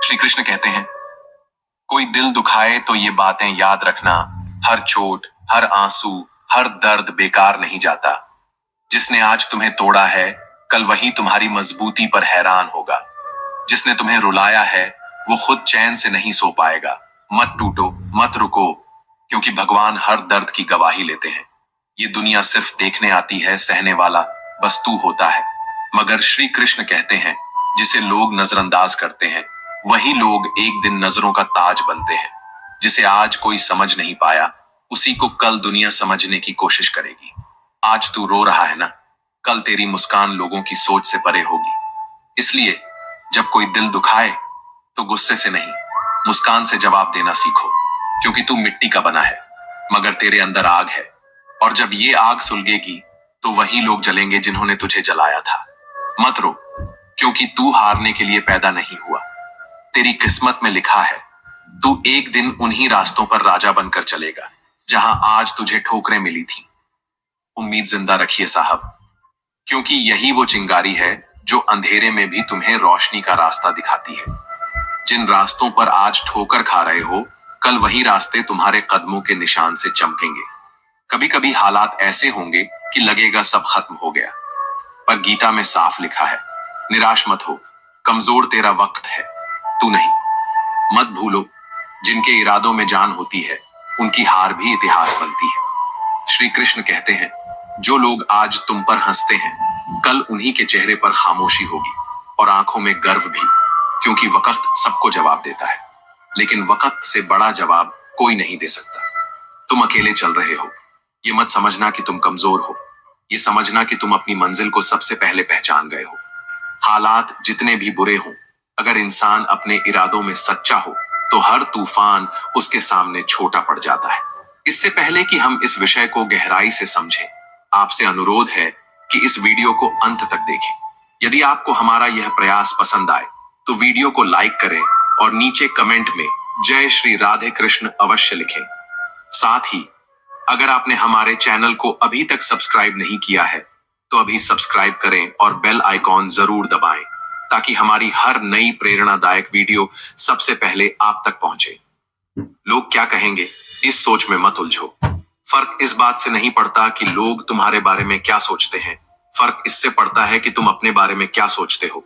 श्री कृष्ण कहते हैं, कोई दिल दुखाए तो ये बातें याद रखना, हर चोट, हर आंसू, हर दर्द बेकार नहीं जाता। जिसने आज तुम्हें तोड़ा है, कल वही तुम्हारी मजबूती पर हैरान होगा। जिसने तुम्हें रुलाया है, वो खुद चैन से नहीं सो पाएगा। मत टूटो, मत रुको, क्योंकि भगवान हर दर्द की गवाही लेते हैं। ये दुनिया सिर्फ देखने आती है, सहने वाला बस तू होता है। मगर श्री कृष्ण कहते हैं, जिसे लोग नजरअंदाज करते हैं, वही लोग एक दिन नजरों का ताज बनते हैं। जिसे आज कोई समझ नहीं पाया, उसी को कल दुनिया समझने की कोशिश करेगी। आज तू रो रहा है ना, कल तेरी मुस्कान लोगों की सोच से परे होगी। इसलिए जब कोई दिल दुखाए तो गुस्से से नहीं, मुस्कान से जवाब देना सीखो। क्योंकि तू मिट्टी का बना है, मगर तेरे अंदर आग है। और जब ये आग सुलगेगी तो वही लोग जलेंगे जिन्होंने तुझे जलाया था। मत रो, क्योंकि तू हारने के लिए पैदा नहीं हुआ। तेरी किस्मत में लिखा है, तू एक दिन उन्हीं रास्तों पर राजा बनकर चलेगा जहां आज तुझे ठोकरें मिली थी। उम्मीद जिंदा रखिए साहब, क्योंकि यही वो चिंगारी है जो अंधेरे में भी तुम्हें रोशनी का रास्ता दिखाती है। जिन रास्तों पर आज ठोकर खा रहे हो, कल वही रास्ते तुम्हारे कदमों के निशान से चमकेंगे। कभी कभी हालात ऐसे होंगे कि लगेगा सब खत्म हो गया, पर गीता में साफ लिखा है, निराश मत हो, कमजोर तेरा वक्त है, तू नहीं। मत भूलो, जिनके इरादों में जान होती है, उनकी हार भी इतिहास बनती है। श्री कृष्ण कहते हैं, जो लोग आज तुम पर हंसते हैं, कल उन्हीं के चेहरे पर खामोशी होगी और आंखों में गर्व भी। क्योंकि वक्त सबको जवाब देता है, लेकिन वक्त से बड़ा जवाब कोई नहीं दे सकता। तुम अकेले चल रहे हो, ये मत समझना कि तुम कमजोर हो, ये समझना कि तुम अपनी मंजिल को सबसे पहले पहचान गए हो। हालात जितने भी बुरे हों, अगर इंसान अपने इरादों में सच्चा हो तो हर तूफान उसके सामने छोटा पड़ जाता है। इससे पहले कि हम इस विषय को गहराई से समझें, आपसे अनुरोध है कि इस वीडियो को अंत तक देखें। यदि आपको हमारा यह प्रयास पसंद आए तो वीडियो को लाइक करें और नीचे कमेंट में जय श्री राधे कृष्ण अवश्य लिखें। साथ ही अगर आपने हमारे चैनल को अभी तक सब्सक्राइब नहीं किया है तो अभी सब्सक्राइब करें और बेल आइकॉन जरूर दबाएं, ताकि हमारी हर नई प्रेरणादायक वीडियो सबसे पहले आप तक पहुंचे। लोग क्या कहेंगे, इस सोच में मत उलझो। फर्क इस बात से नहीं पड़ता कि लोग तुम्हारे बारे में क्या सोचते हैं, फर्क इससे पड़ता है कि तुम अपने बारे में क्या सोचते हो।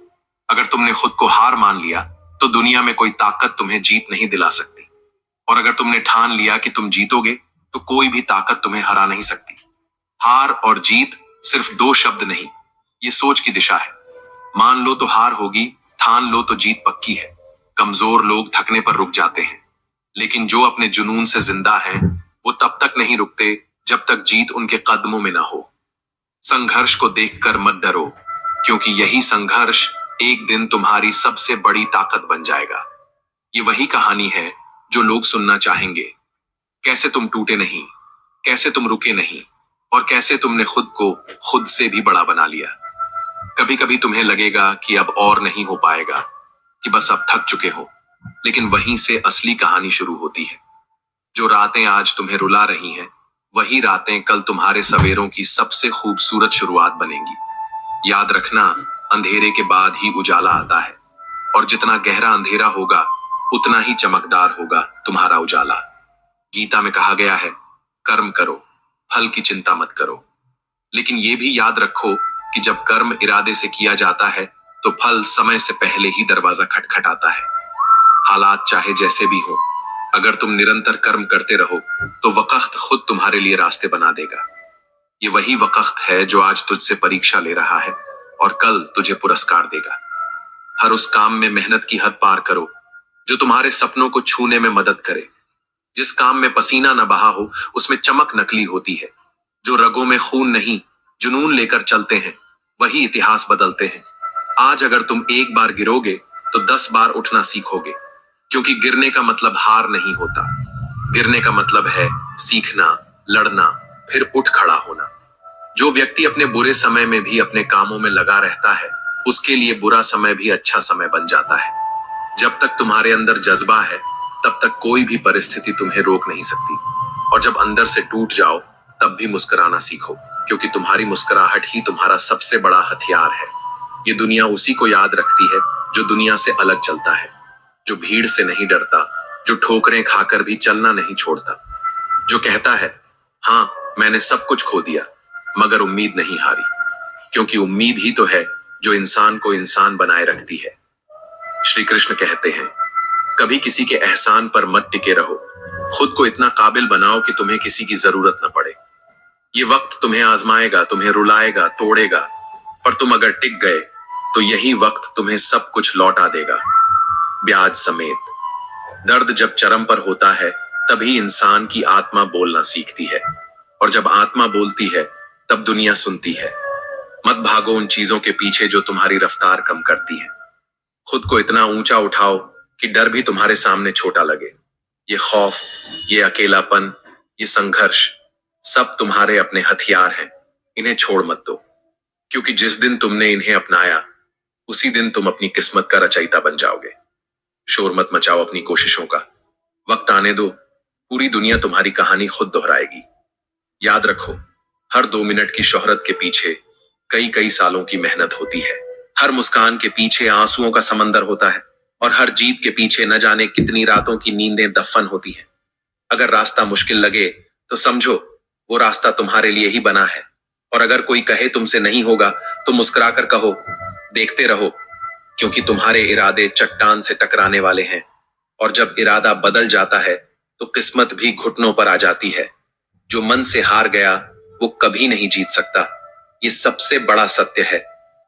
अगर तुमने खुद को हार मान लिया तो दुनिया में कोई ताकत तुम्हें जीत नहीं दिला सकती। और अगर तुमने ठान लिया कि तुम जीतोगे तो कोई भी ताकत तुम्हें हरा नहीं सकती। हार और जीत सिर्फ दो शब्द नहीं, ये सोच की दिशा है। मान लो तो हार होगी, ठान लो तो जीत पक्की है। कमजोर लोग थकने पर रुक जाते हैं, लेकिन जो अपने जुनून से जिंदा हैं, वो तब तक नहीं रुकते जब तक जीत उनके कदमों में ना हो। संघर्ष को देखकर मत डरो, क्योंकि यही संघर्ष एक दिन तुम्हारी सबसे बड़ी ताकत बन जाएगा। ये वही कहानी है जो लोग सुनना चाहेंगे। कैसे तुम टूटे नहीं, कैसे तुम रुके नहीं, और कैसे तुमने खुद को खुद से भी बड़ा बना लिया। कभी कभी तुम्हें लगेगा कि अब और नहीं हो पाएगा, कि बस अब थक चुके हो, लेकिन वहीं से असली कहानी शुरू होती है। जो रातें आज तुम्हें रुला रही हैं, वही रातें कल तुम्हारे सवेरों की सबसे खूबसूरत शुरुआत बनेंगी। याद रखना, अंधेरे के बाद ही उजाला आता है, और जितना गहरा अंधेरा होगा उतना ही चमकदार होगा तुम्हारा उजाला। गीता में कहा गया है, कर्म करो, फल की चिंता मत करो। लेकिन यह भी याद रखो कि जब कर्म इरादे से किया जाता है तो फल समय से पहले ही दरवाजा खटखटाता है। हालात चाहे जैसे भी हो, अगर तुम निरंतर कर्म करते रहो तो वक्त खुद तुम्हारे लिए रास्ते बना देगा। ये वही वक्त है जो आज तुझसे परीक्षा ले रहा है और कल तुझे पुरस्कार देगा। हर उस काम में मेहनत की हद पार करो जो तुम्हारे सपनों को छूने में मदद करे। जिस काम में पसीना न बहा हो, उसमें चमक नकली होती है। जो रगों में खून नहीं, जुनून लेकर चलते हैं, वही इतिहास बदलते हैं। आज अगर तुम एक बार गिरोगे तो 10 बार उठना सीखोगे, क्योंकि गिरने का मतलब हार नहीं होता। गिरने का मतलब है सीखना, लड़ना, फिर उठ खड़ा होना। जो व्यक्ति अपने बुरे समय में भी अपने कामों में लगा रहता है, उसके लिए बुरा समय भी अच्छा समय बन जाता है। जब तक तुम्हारे अंदर जज्बा है, तब तक कोई भी परिस्थिति तुम्हें रोक नहीं सकती। और जब अंदर से टूट जाओ, तब भी मुस्कुराना सीखो, क्योंकि तुम्हारी मुस्कुराहट ही तुम्हारा सबसे बड़ा हथियार है। ये दुनिया उसी को याद रखती है जो दुनिया से अलग चलता है। जो भीड़ से नहीं डरता, जो ठोकरें खाकर भी चलना नहीं छोड़ता, जो कहता है हाँ मैंने सब कुछ खो दिया मगर उम्मीद नहीं हारी, क्योंकि उम्मीद ही तो है जो इंसान को इंसान बनाए रखती है। श्री कृष्ण कहते हैं कभी किसी के एहसान पर मत टिके रहो, खुद को इतना काबिल बनाओ कि तुम्हें किसी की जरूरत न पड़े। ये वक्त तुम्हें आजमाएगा, तुम्हें रुलाएगा, तोड़ेगा, पर तुम अगर टिक गए तो यही वक्त तुम्हें सब कुछ लौटा देगा, ब्याज समेत। दर्द जब चरम पर होता है तभी इंसान की आत्मा बोलना सीखती है, और जब आत्मा बोलती है तब दुनिया सुनती है। मत भागो उन चीजों के पीछे जो तुम्हारी रफ्तार कम करती हैं। खुद को इतना ऊंचा उठाओ कि डर भी तुम्हारे सामने छोटा लगे। ये खौफ, ये अकेलापन, ये संघर्ष सब तुम्हारे अपने हथियार हैं। इन्हें छोड़ मत दो, क्योंकि जिस दिन तुमने इन्हें अपनाया उसी दिन तुम अपनी किस्मत का रचयिता बन जाओगे। शोर मत मचाओ अपनी कोशिशों का, वक्त आने दो, पूरी दुनिया तुम्हारी कहानी खुद दोहराएगी। याद रखो, हर 2 मिनट की शोहरत के पीछे कई कई सालों की मेहनत होती है। हर मुस्कान के पीछे आंसुओं का समंदर होता है, और हर जीत के पीछे न जाने कितनी रातों की नींदें दफन होती हैं। अगर रास्ता मुश्किल लगे तो समझो वो रास्ता तुम्हारे लिए ही बना है, और अगर कोई कहे तुमसे नहीं होगा तो मुस्कुराकर कहो देखते रहो, क्योंकि तुम्हारे इरादे चट्टान से टकराने वाले हैं, और जब इरादा बदल जाता है तो किस्मत भी घुटनों पर आ जाती है। जो मन से हार गया वो कभी नहीं जीत सकता, ये सबसे बड़ा सत्य है,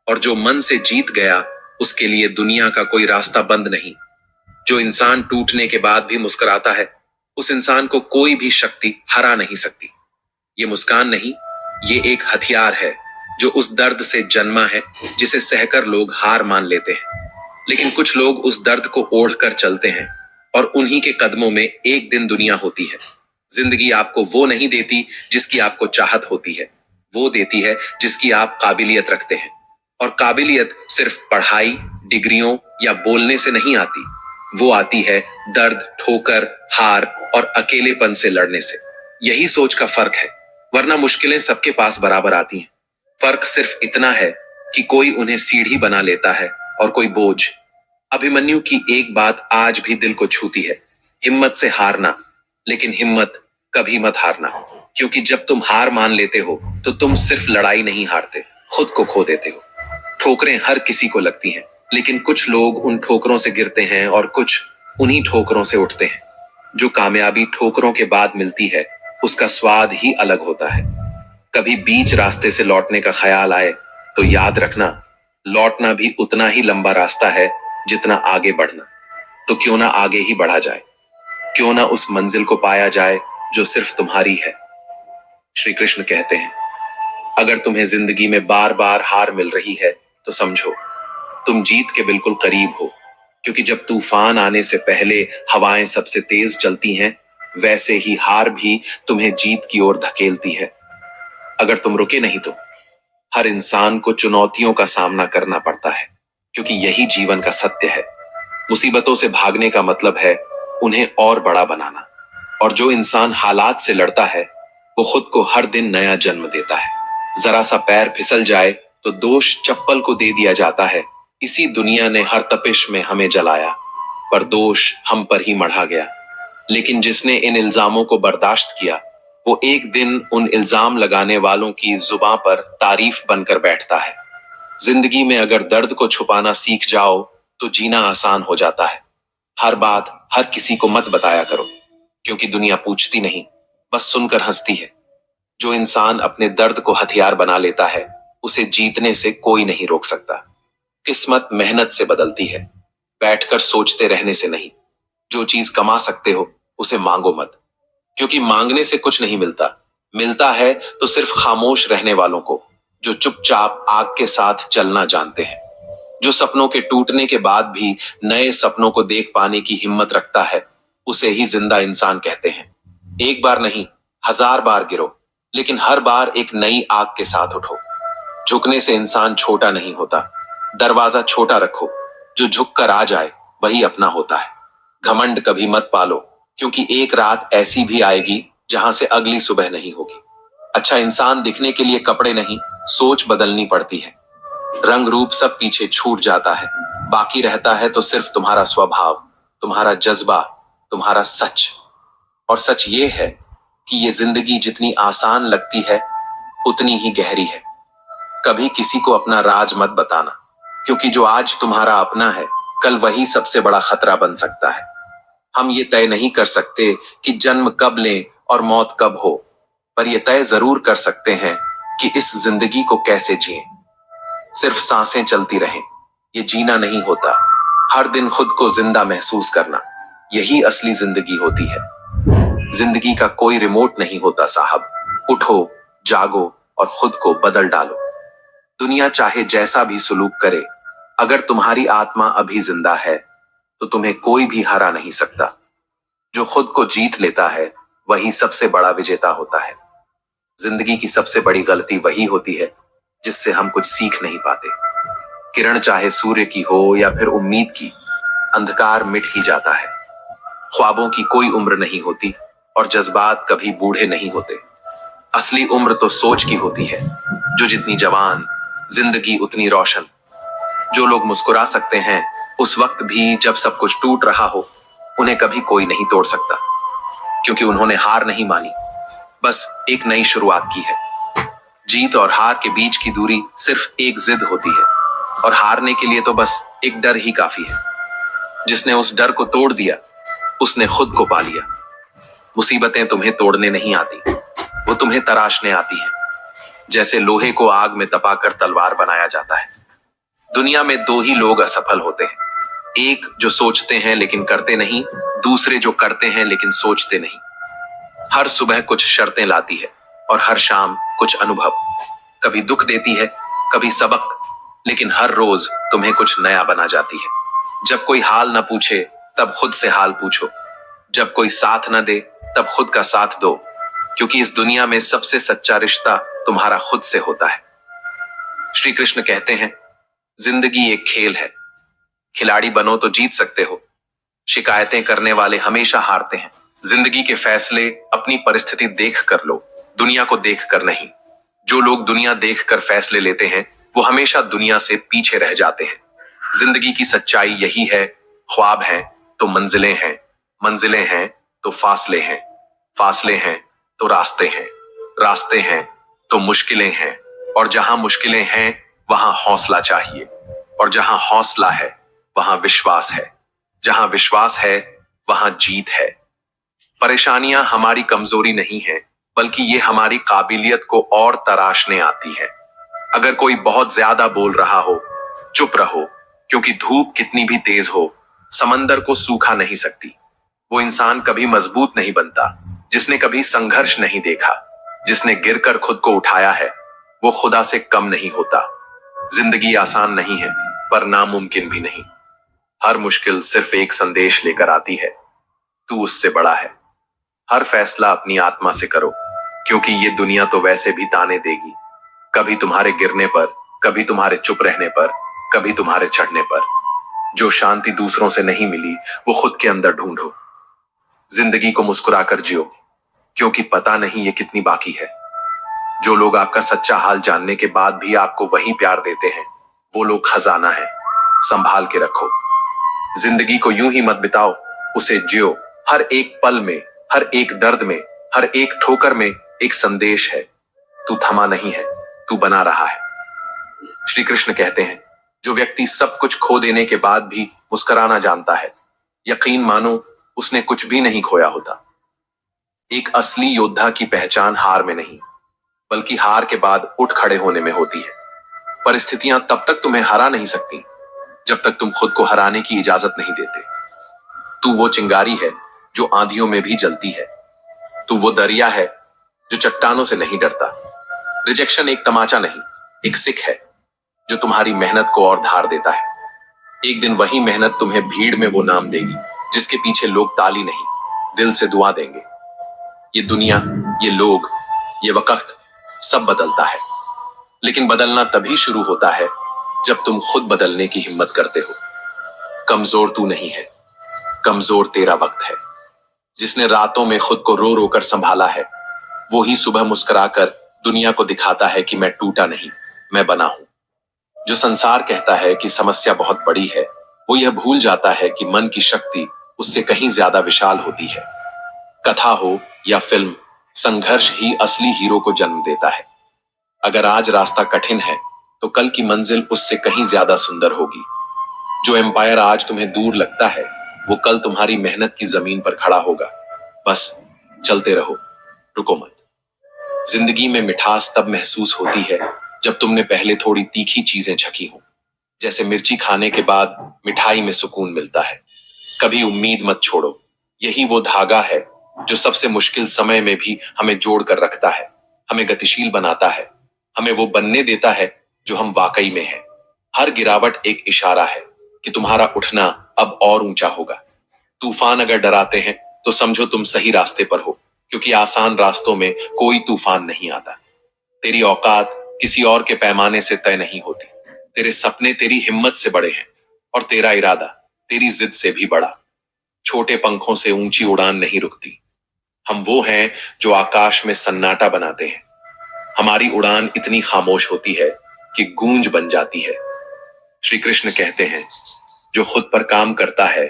और जो मन से जीत गया उसके लिए दुनिया का कोई रास्ता बंद नहीं। जो इंसान टूटने के बाद भी मुस्कुराता है उस इंसान को कोई भी शक्ति हरा नहीं सकती। ये मुस्कान नहीं, ये एक हथियार है जो उस दर्द से जन्मा है जिसे सहकर लोग हार मान लेते हैं। लेकिन कुछ लोग उस दर्द को ओढ़ कर चलते हैं, और उन्हीं के कदमों में एक दिन दुनिया होती है। जिंदगी आपको वो नहीं देती जिसकी आपको चाहत होती है, वो देती है जिसकी आप काबिलियत रखते हैं। और काबिलियत सिर्फ पढ़ाई, डिग्रियों या बोलने से नहीं आती, वो आती है दर्द, ठोकर, हार और अकेलेपन से लड़ने से। यही सोच का फर्क है, वरना मुश्किलें सबके पास बराबर आती हैं। फर्क सिर्फ इतना है कि कोई उन्हें सीढ़ी बना लेता है और कोई बोझ। अभिमन्यु की एक बात आज भी दिल को छूती है, हिम्मत से हारना, लेकिन हिम्मत कभी मत हारना, क्योंकि जब तुम हार मान लेते हो तो तुम सिर्फ लड़ाई नहीं हारते, खुद को खो देते हो। ठोकरें हर किसी को लगती हैं, लेकिन कुछ लोग उन ठोकरों से गिरते हैं और कुछ उन्हीं ठोकरों से उठते हैं। जो कामयाबी ठोकरों के बाद मिलती है उसका स्वाद ही अलग होता है। कभी बीच रास्ते से लौटने का ख्याल आए तो याद रखना, लौटना भी उतना ही लंबा रास्ता है जितना आगे बढ़ना। तो क्यों ना आगे ही बढ़ा जाए, क्यों ना उस मंजिल को पाया जाए जो सिर्फ तुम्हारी है। श्री कृष्ण कहते हैं अगर तुम्हें जिंदगी में बार बार हार मिल रही है तो समझो तुम जीत के बिल्कुल करीब हो, क्योंकि जब तूफान आने से पहले हवाएं सबसे तेज चलती हैं, वैसे ही हार भी तुम्हें जीत की ओर धकेलती है। अगर तुम रुके नहीं तो हर इंसान को चुनौतियों का सामना करना पड़ता है, क्योंकि यही जीवन का सत्य है। मुसीबतों से भागने का मतलब है उन्हें और बड़ा बनाना, और जो इंसान हालात से लड़ता है वो खुद को हर दिन नया जन्म देता है। जरा सा पैर फिसल जाए तो दोष चप्पल को दे दिया जाता है। इसी दुनिया ने हर तपिश में हमें जलाया, पर दोष हम पर ही मढ़ा गया। लेकिन जिसने इन इल्जामों को बर्दाश्त किया वो एक दिन उन इल्जाम लगाने वालों की जुबां पर तारीफ बनकर बैठता है। जिंदगी में अगर दर्द को छुपाना सीख जाओ तो जीना आसान हो जाता है। हर बात हर किसी को मत बताया करो, क्योंकि दुनिया पूछती नहीं, बस सुनकर हंसती है। जो इंसान अपने दर्द को हथियार बना लेता है उसे जीतने से कोई नहीं रोक सकता। किस्मत मेहनत से बदलती है, बैठकर सोचते रहने से नहीं। जो चीज कमा सकते हो उसे मांगो मत, क्योंकि मांगने से कुछ नहीं मिलता। मिलता है तो सिर्फ खामोश रहने वालों को, जो चुपचाप आग के साथ चलना जानते हैं। जो सपनों के टूटने के बाद भी नए सपनों को देख पाने की हिम्मत रखता है उसे ही जिंदा इंसान कहते हैं। एक बार नहीं, 1000 बार गिरो, लेकिन हर बार एक नई आग के साथ उठो। झुकने से इंसान छोटा नहीं होता, दरवाजा छोटा रखो, जो झुक कर आ जाए वही अपना होता है। घमंड कभी मत पालो, क्योंकि एक रात ऐसी भी आएगी जहां से अगली सुबह नहीं होगी। अच्छा इंसान दिखने के लिए कपड़े नहीं, सोच बदलनी पड़ती है। रंग रूप सब पीछे छूट जाता है, बाकी रहता है तो सिर्फ तुम्हारा स्वभाव। तुम्हारा जज्बा, तुम्हारा सच। और सच ये है कि ये जिंदगी जितनी आसान लगती है उतनी ही गहरी है। कभी किसी को अपना राज मत बताना, क्योंकि जो आज तुम्हारा अपना है कल वही सबसे बड़ा खतरा बन सकता है। हम ये तय नहीं कर सकते कि जन्म कब लें और मौत कब हो, पर यह तय जरूर कर सकते हैं कि इस जिंदगी को कैसे जिएं। सिर्फ सांसें चलती रहें, ये जीना नहीं होता। हर दिन खुद को जिंदा महसूस करना, यही असली जिंदगी होती है। जिंदगी का कोई रिमोट नहीं होता साहब। उठो, जागो और खुद को बदल डालो। दुनिया चाहे जैसा भी सुलूक करे, अगर तुम्हारी आत्मा अभी जिंदा है तो तुम्हें कोई भी हरा नहीं सकता। जो खुद को जीत लेता है वही सबसे बड़ा विजेता होता है। जिंदगी की सबसे बड़ी गलती वही होती है जिससे हम कुछ सीख नहीं पाते। किरण चाहे सूर्य की हो या फिर उम्मीद की, अंधकार मिट ही जाता है। ख्वाबों की कोई उम्र नहीं होती और जज्बात कभी बूढ़े नहीं होते। असली उम्र तो सोच की होती है, जो जितनी जवान जिंदगी उतनी रोशन। जो लोग मुस्कुरा सकते हैं उस वक्त भी जब सब कुछ टूट रहा हो, उन्हें कभी कोई नहीं तोड़ सकता, क्योंकि उन्होंने हार नहीं मानी, बस एक नई शुरुआत की है। जीत और हार के बीच की दूरी सिर्फ एक जिद होती है, और हारने के लिए तो बस एक डर ही काफी है। जिसने उस डर को तोड़ दिया उसने खुद को पा लिया। मुसीबतें तुम्हें तोड़ने नहीं आती, वो तुम्हें तराशने आती हैं। जैसे लोहे को आग में तपाकर तलवार बनाया जाता है। दुनिया में दो ही लोग असफल होते हैं, एक जो सोचते हैं लेकिन करते नहीं, दूसरे जो करते हैं लेकिन सोचते नहीं। हर सुबह कुछ शर्तें लाती है और हर शाम कुछ अनुभव। कभी दुख देती है, कभी सबक, लेकिन हर रोज तुम्हें कुछ नया बना जाती है। जब कोई हाल न पूछे तब खुद से हाल पूछो। जब कोई साथ न दे तब खुद का साथ दो, क्योंकि इस दुनिया में सबसे सच्चा रिश्ता तुम्हारा खुद से होता है। श्री कृष्ण कहते हैं, जिंदगी एक खेल है, खिलाड़ी बनो तो जीत सकते हो, शिकायतें करने वाले हमेशा हारते हैं। जिंदगी के फैसले अपनी परिस्थिति देख कर लो, दुनिया को देख कर नहीं। जो लोग दुनिया देख कर फैसले लेते हैं वो हमेशा दुनिया से पीछे रह जाते हैं। जिंदगी की सच्चाई यही है, ख्वाब हैं तो मंजिलें हैं, मंजिलें हैं तो फासले हैं, फासले हैं तो रास्ते हैं, रास्ते हैं तो मुश्किलें हैं, और जहां मुश्किलें हैं वहां हौसला चाहिए, और जहां हौसला है वहां विश्वास है, जहां विश्वास है वहां जीत है। परेशानियां हमारी कमजोरी नहीं है, बल्कि ये हमारी काबिलियत को और तराशने आती है। अगर कोई बहुत ज्यादा बोल रहा हो, चुप रहो, क्योंकि धूप कितनी भी तेज हो समंदर को सूखा नहीं सकती। वो इंसान कभी मजबूत नहीं बनता जिसने कभी संघर्ष नहीं देखा। जिसने गिरकर खुद को उठाया है वो खुदा से कम नहीं होता। जिंदगी आसान नहीं है पर नामुमकिन भी नहीं। हर मुश्किल सिर्फ एक संदेश लेकर आती है, तू उससे बड़ा है। हर फैसला अपनी आत्मा से करो, क्योंकि ये दुनिया तो वैसे भी ताने देगी, कभी तुम्हारे गिरने पर, कभी तुम्हारे चुप रहने पर, कभी तुम्हारे चढ़ने पर। जो शांति दूसरों से नहीं मिली वो खुद के अंदर ढूंढो। जिंदगी को मुस्कुराकर जियो, क्योंकि पता नहीं ये कितनी बाकी है। जो लोग आपका सच्चा हाल जानने के बाद भी आपको वही प्यार देते हैं वो लोग खजाना है, संभाल के रखो। जिंदगी को यूं ही मत बिताओ, उसे जियो। हर एक पल में, हर एक दर्द में, हर एक ठोकर में एक संदेश है, तू थमा नहीं है, तू बना रहा है। श्री कृष्ण कहते हैं, जो व्यक्ति सब कुछ खो देने के बाद भी मुस्कुराना जानता है, यकीन मानो उसने कुछ भी नहीं खोया होता। एक असली योद्धा की पहचान हार में नहीं, बल्कि हार के बाद उठ खड़े होने में होती है। परिस्थितियां तब तक तुम्हें हरा नहीं सकती जब तक तुम खुद को हराने की इजाजत नहीं देते। तू वो चिंगारी है जो आंधियों में भी जलती है। तू वो दरिया है जो चट्टानों से नहीं डरता। रिजेक्शन एक तमाचा नहीं, एक सिक है जो तुम्हारी मेहनत को और धार देता है। एक दिन वही मेहनत तुम्हें भीड़ में वो नाम देगी जिसके पीछे लोग ताली नहीं, दिल से दुआ देंगे। ये दुनिया, ये लोग, ये वक्त सब बदलता है, लेकिन बदलना तभी शुरू होता है जब तुम खुद बदलने की हिम्मत करते हो। कमजोर तू नहीं है, कमजोर तेरा वक्त है। जिसने रातों में खुद को रो रो कर संभाला है वो ही सुबह मुस्कुराकर दुनिया को दिखाता है कि मैं टूटा नहीं, मैं बना हूं। जो संसार कहता है कि समस्या बहुत बड़ी है, वो यह भूल जाता है कि मन की शक्ति उससे कहीं ज्यादा विशाल होती है। कथा हो या फिल्म, संघर्ष ही असली हीरो को जन्म देता है। अगर आज रास्ता कठिन है तो कल की मंजिल उससे कहीं ज्यादा सुंदर होगी। जो एम्पायर आज तुम्हें दूर लगता है वो कल तुम्हारी मेहनत की जमीन पर खड़ा होगा। बस चलते रहो, रुको मत। जिंदगी में मिठास तब महसूस होती है जब तुमने पहले थोड़ी तीखी चीजें चखी हो। जैसे मिर्ची खाने के बाद मिठाई में सुकून मिलता है। कभी उम्मीद मत छोड़ो, यही वो धागा है जो सबसे मुश्किल समय में भी हमें जोड़ कर रखता है, हमें गतिशील बनाता है, हमें वो बनने देता है जो हम वाकई में हैं। हर गिरावट एक इशारा है कि तुम्हारा उठना अब और ऊंचा होगा। तूफान अगर डराते हैं तो समझो तुम सही रास्ते पर हो, क्योंकि आसान रास्तों में कोई तूफान नहीं आता। तेरी औकात किसी और के पैमाने से तय नहीं होती। तेरे सपने तेरी हिम्मत से बड़े हैं और तेरा इरादा तेरी जिद से भी बड़ा। छोटे पंखों से ऊंची उड़ान नहीं रुकती। हम वो हैं जो आकाश में सन्नाटा बनाते हैं। हमारी उड़ान इतनी खामोश होती है कि गूंज बन जाती है। श्री कृष्ण कहते हैं, जो खुद पर काम करता है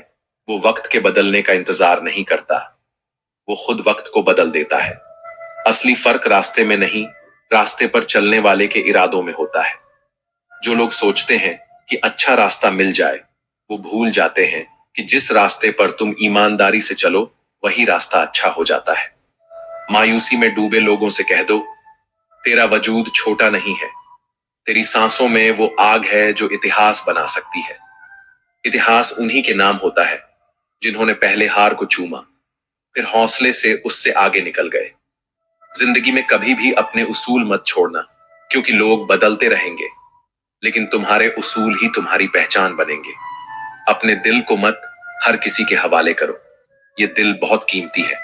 वो वक्त के बदलने का इंतजार नहीं करता, वो खुद वक्त को बदल देता है। असली फर्क रास्ते में नहीं, रास्ते पर चलने वाले के इरादों में होता है। जो लोग सोचते हैं कि अच्छा रास्ता मिल जाए, वो भूल जाते हैं कि जिस रास्ते पर तुम ईमानदारी से चलो वही रास्ता अच्छा हो जाता है। मायूसी में डूबे लोगों से कह दो, तेरा वजूद छोटा नहीं है। तेरी सांसों में वो आग है जो इतिहास बना सकती है। इतिहास उन्हीं के नाम होता है जिन्होंने पहले हार को चूमा, फिर हौसले से उससे आगे निकल गए। जिंदगी में कभी भी अपने उसूल मत छोड़ना, क्योंकि लोग बदलते रहेंगे, लेकिन तुम्हारे उसूल ही तुम्हारी पहचान बनेंगे। अपने दिल को मत हर किसी के हवाले करो। ये दिल बहुत कीमती है।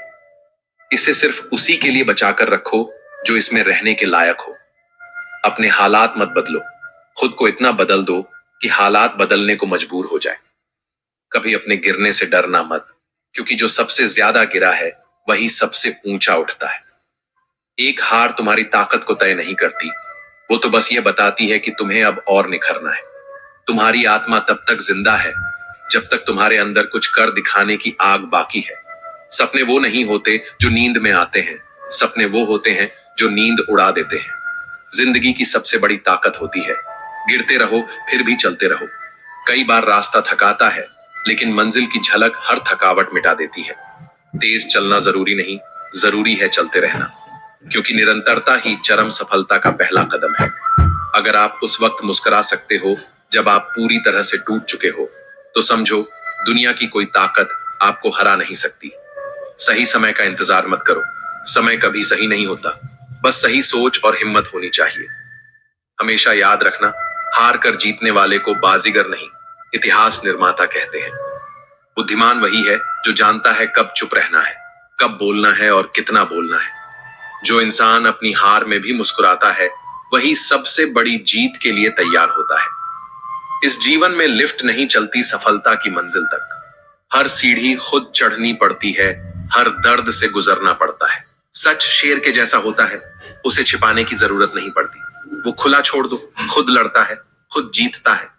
इसे सिर्फ उसी के लिए बचाकर रखो जो इसमें रहने के लायक हो। अपने हालात मत बदलो, खुद को इतना बदल दो कि हालात बदलने को मजबूर हो जाए। कभी अपने गिरने से डरना मत, क्योंकि जो सबसे ज्यादा गिरा है वही सबसे ऊंचा उठता है। एक हार तुम्हारी ताकत को तय नहीं करती, वो तो बस ये बताती है कि तुम्हें अब और निखरना है। तुम्हारी आत्मा तब तक जिंदा है जब तक तुम्हारे अंदर कुछ कर दिखाने की आग बाकी है। सपने वो नहीं होते जो नींद में आते हैं, सपने वो होते हैं जो नींद उड़ा देते हैं। जिंदगी की सबसे बड़ी ताकत होती है, गिरते रहो फिर भी चलते रहो। कई बार रास्ता थकाता है, लेकिन मंजिल की झलक हर थकावट मिटा देती है। तेज चलना जरूरी नहीं, जरूरी है चलते रहना, क्योंकि निरंतरता ही चरम सफलता का पहला कदम है। अगर आप उस वक्त मुस्कुरा सकते हो जब आप पूरी तरह से टूट चुके हो, तो समझो दुनिया की कोई ताकत आपको हरा नहीं सकती। सही समय का इंतजार मत करो, समय कभी सही नहीं होता, बस सही सोच और हिम्मत होनी चाहिए। हमेशा याद रखना, हार कर जीतने वाले को बाजीगर नहीं, इतिहास निर्माता कहते हैं। बुद्धिमान वही है जो जानता है कब चुप रहना है, कब बोलना है और कितना बोलना है। जो इंसान अपनी हार में भी मुस्कुराता है वही सबसे बड़ी जीत के लिए तैयार होता है। इस जीवन में लिफ्ट नहीं चलती सफलता की मंजिल तक। हर सीढ़ी खुद चढ़नी पड़ती है, हर दर्द से गुजरना पड़ता है। सच शेर के जैसा होता है, उसे छिपाने की जरूरत नहीं पड़ती। वो खुला छोड़ दो, खुद लड़ता है, खुद जीतता है।